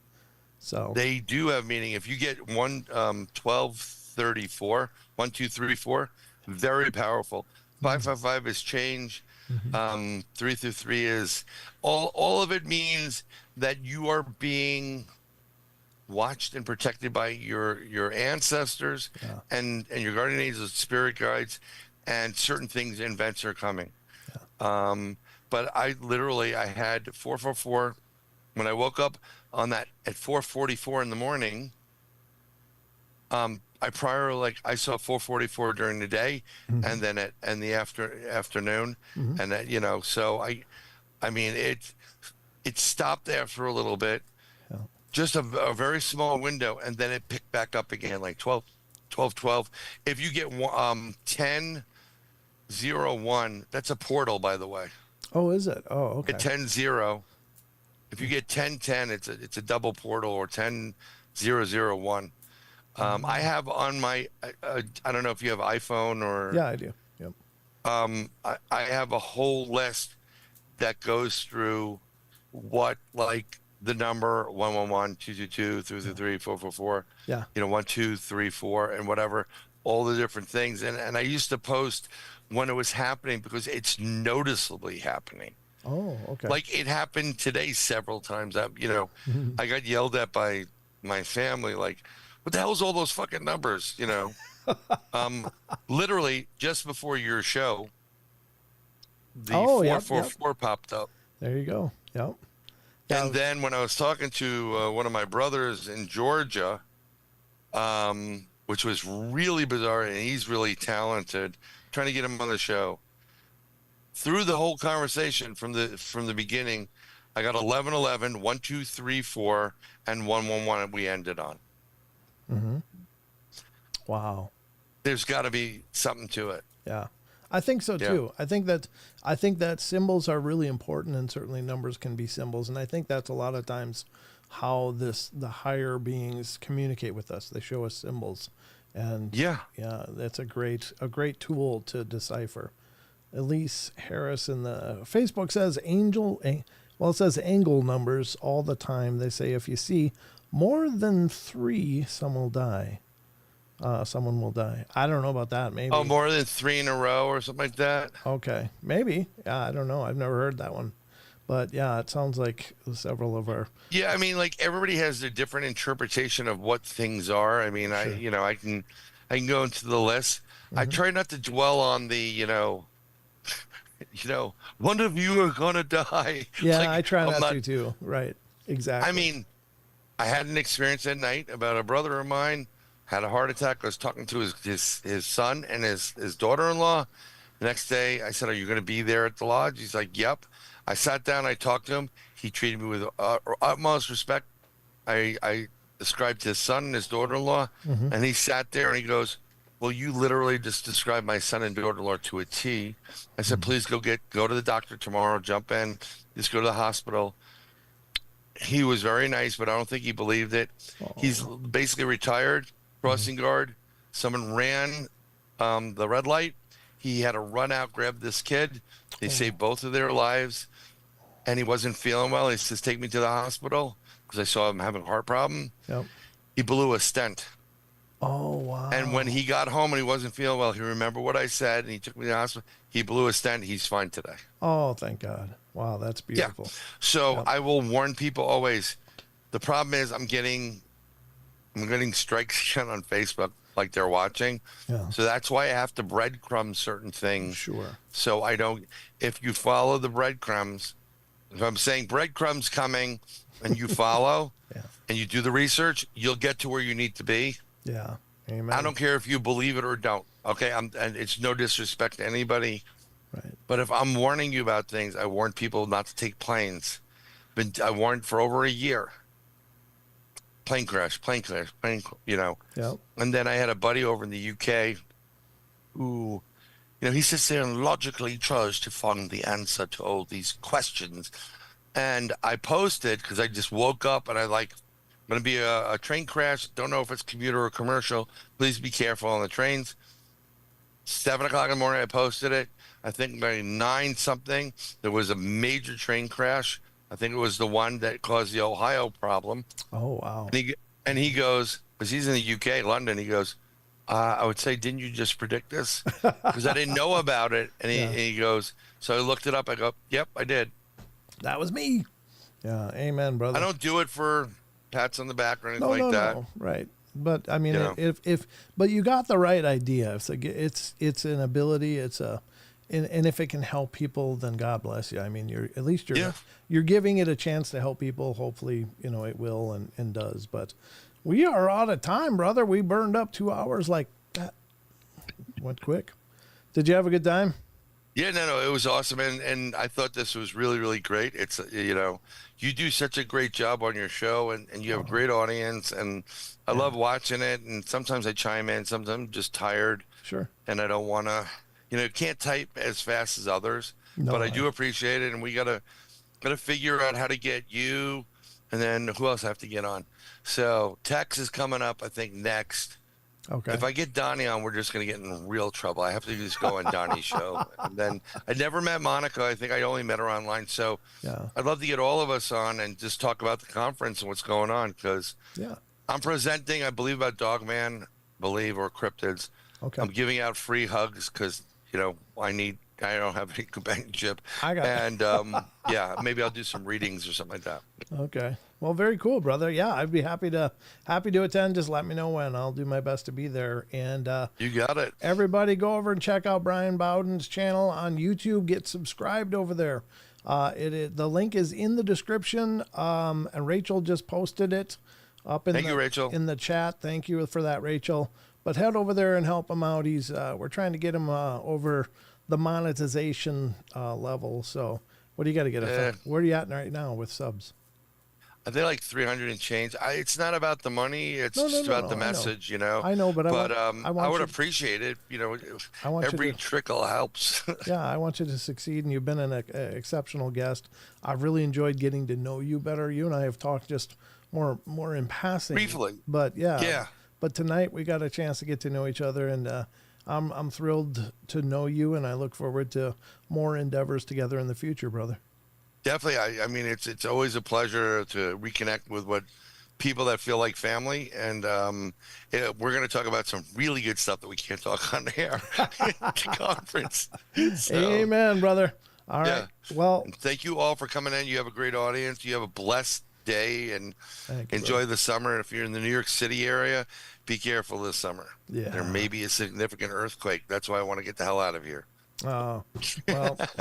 So they do have meaning. If you get 1234, 1, 2, 3, 4, very powerful. 555 is change. 3 through 3 is all of it means that you are being watched and protected by your ancestors and your guardian angels, spirit guides, and certain things, events are coming. But I had 444, When I woke up on that at 4:44 in the morning, I saw 4:44 during the day, Mm-hmm. and then in the afternoon, Mm-hmm. and that, so I mean it stopped after a little bit, Yeah. just a very small window, and then it picked back up again like 12. If you get 10:01, that's a portal, by the way. Oh, is it? Oh, At okay. 10:0, if you get 10:10, it's a double portal, or 10:001. I Mm. have on my I don't know if you have iPhone or Yeah, I do. Yep. I have a whole list that goes through what, like, the number 111, 222, Yeah. 333, 444, Yeah. 1, 2, 3, 4, and whatever, all the different things. And I used to post when it was happening, because it's noticeably happening. Oh, okay. Like, it happened today several times. Mhm. I got yelled at by my family, like, what the hell's all those fucking numbers? Um, Literally just before your show, the Oh, yep, yep. 444 popped up. There you go. Yep. And Yeah. then when I was talking to one of my brothers in Georgia, which was really bizarre, and he's really talented, trying to get him on the show. Through the whole conversation from the beginning, I got 1111, 1, 2, 3, 4, and 111, and we ended on. Mm-hmm. Wow. There's got to be something to it. Yeah. I think so Yeah. too. I think that symbols are really important, and certainly numbers can be symbols. And I think that's a lot of times how the higher beings communicate with us. They show us symbols. And Yeah. yeah, that's a great tool to decipher. Elise Harris in the Facebook says it says angle numbers all the time. They say if you see more than 3, someone will die. Someone will die. I don't know about that. Oh, Maybe. more than 3 in a row or something like that. Okay. Maybe. Yeah, I don't know. I've never heard that one. But yeah, it sounds like several of our. Yeah, I mean, like, everybody has their different interpretation of what things are. I mean, Sure. I can go into the list. I Hmm. try not to dwell on the, one of you are gonna die. Yeah, I Like, try I'm not not. to too. Right. I Exactly. mean, I had an experience that night about a brother of mine had a heart attack. I was talking to his son and his daughter-in-law. The next day, I said, "Are you going to be there at the lodge?" He's like, "Yep." I sat down. I talked to him. He treated me with utmost respect. I described his son and his daughter-in-law, Hmm. and he sat there and he goes, "Well, you literally just described my son and daughter-in-law to a T." I said, Hmm. "Please go to the doctor tomorrow. Jump in. Just go to the hospital." He was very nice, but I don't think he believed it. He's Oh. basically retired, Hmm. crossing guard. Someone ran the red light. He had to run out, grab this kid. They Oh. saved both of their lives, and he wasn't feeling well. He says, "Take me to the hospital," because I saw him having a heart problem. Yep. He blew a stent. Oh And when wow. he got home and he wasn't feeling well, he remembered what I said, and he took me to the hospital. He blew a stent. He's fine today. Oh, thank God. Wow, that's Yeah. beautiful. So Yep. I will warn people always. The problem is I'm getting strikes again on Facebook, like they're watching. Yeah. So that's why I have to breadcrumb certain things. Sure. So I don't, if you follow the breadcrumbs, if I'm saying breadcrumbs coming and you follow Yeah. and you do the research, you'll get to where you need to be. Yeah. I Amen. don't care if you believe it or don't. Okay. And it's no disrespect to anybody. Right. But if I'm warning you about things, I warn people not to take planes. I warned for over a year. Plane crash, plane crash, plane. Yep. And then I had a buddy over in the UK who, he sits there and logically tries to find the answer to all these questions. And I posted because I just woke up and going to be a train crash. Don't know if it's commuter or commercial. Please be careful on the trains. 7 o'clock in the morning, I posted it. I think by 9 something, there was a major train crash. I think it was the one that caused the Ohio problem. Oh wow. And he goes, because he's in the UK, London, he goes, I would say, didn't you just predict this? Because I didn't know about it. And he, Yeah. and he goes, so I looked it up. I go, yep, I did. That was me. Yeah. Amen, I brother. don't do it for pats on the back or anything No, like no, that. no. Right. But I mean, You know, if but you got the right idea. But you got the right idea. It's an ability. And if it can help people, then God bless you. I mean, at least Yeah. you're giving it a chance to help people. Hopefully, it will and does. But we are out of time, brother. We burned up 2 hours like that. Went quick. Did you have a good time? Yeah, no, it was awesome, and I thought this was really, really great. It's you do such a great job on your show, and you have a great audience, and I love watching it. And sometimes I chime in, sometimes I'm just tired, Sure. and I don't want to, can't type as fast as others, No, but I do appreciate it, and we gotta figure out how to get you, and then who else I have to get on. So Tex is coming up, I think, next. Okay. If I get Donnie on, we're just going to get in real trouble. I have to just go on Donnie's show. And then I never met Monica. I think I only met her online. So Yeah. I'd love to get all of us on and just talk about the conference and what's going on, because I'm presenting, I believe, about Dogman, or cryptids. Okay. I'm giving out free hugs because, I don't have any companionship. I got it. And maybe I'll do some readings or something like that. Okay. Well, very cool, brother. Yeah, I'd be happy to attend. Just let me know when. I'll do my best to be there. And You got it. everybody go over and check out Bryan Bowden's channel on YouTube. Get subscribed over there. The link is in the description. And Rachel just posted it up in Thank you, Rachel. in the chat. Thank you for that, Rachel. But head over there and help him out. We're trying to get him over the monetization level. So what do you got to get? Where are you at right now with subs? I think like 300 and change. It's not about the money. It's just about the message, I know, but I would appreciate it. I want every trickle helps. Yeah, I want you to succeed, and you've been an exceptional guest. I've really enjoyed getting to know you better. You and I have talked just more in passing. Briefly. But Yeah. But tonight we got a chance to get to know each other, and I'm thrilled to know you, and I look forward to more endeavors together in the future, brother. Definitely. I mean, it's always a pleasure to reconnect with people that feel like family. And we're going to talk about some really good stuff that we can't talk on air at the conference. So, Amen, brother. All right. Well, and thank you all for coming in. You have a great audience. You have a blessed day, and enjoy the summer. If you're in the New York City area, be careful this summer. Yeah. There may be a significant earthquake. That's why I want to get the hell out of here. Well,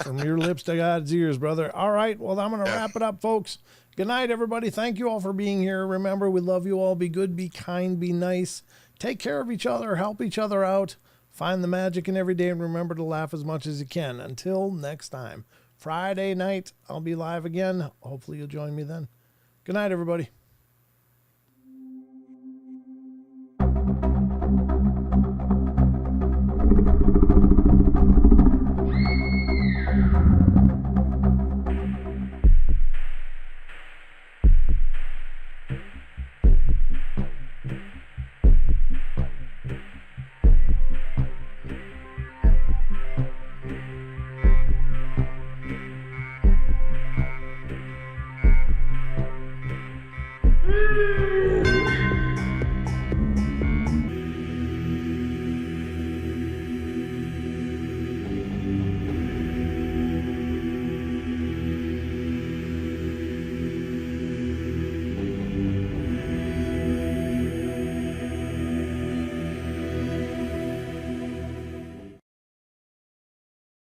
from your lips to God's ears, brother. All right. Well, I'm going to wrap it up, folks. Good night, everybody. Thank you all for being here. Remember, we love you all. Be good, be kind, be nice. Take care of each other. Help each other out. Find the magic in every day, and remember to laugh as much as you can. Until next time. Friday night, I'll be live again. Hopefully you'll join me then. Good night, everybody.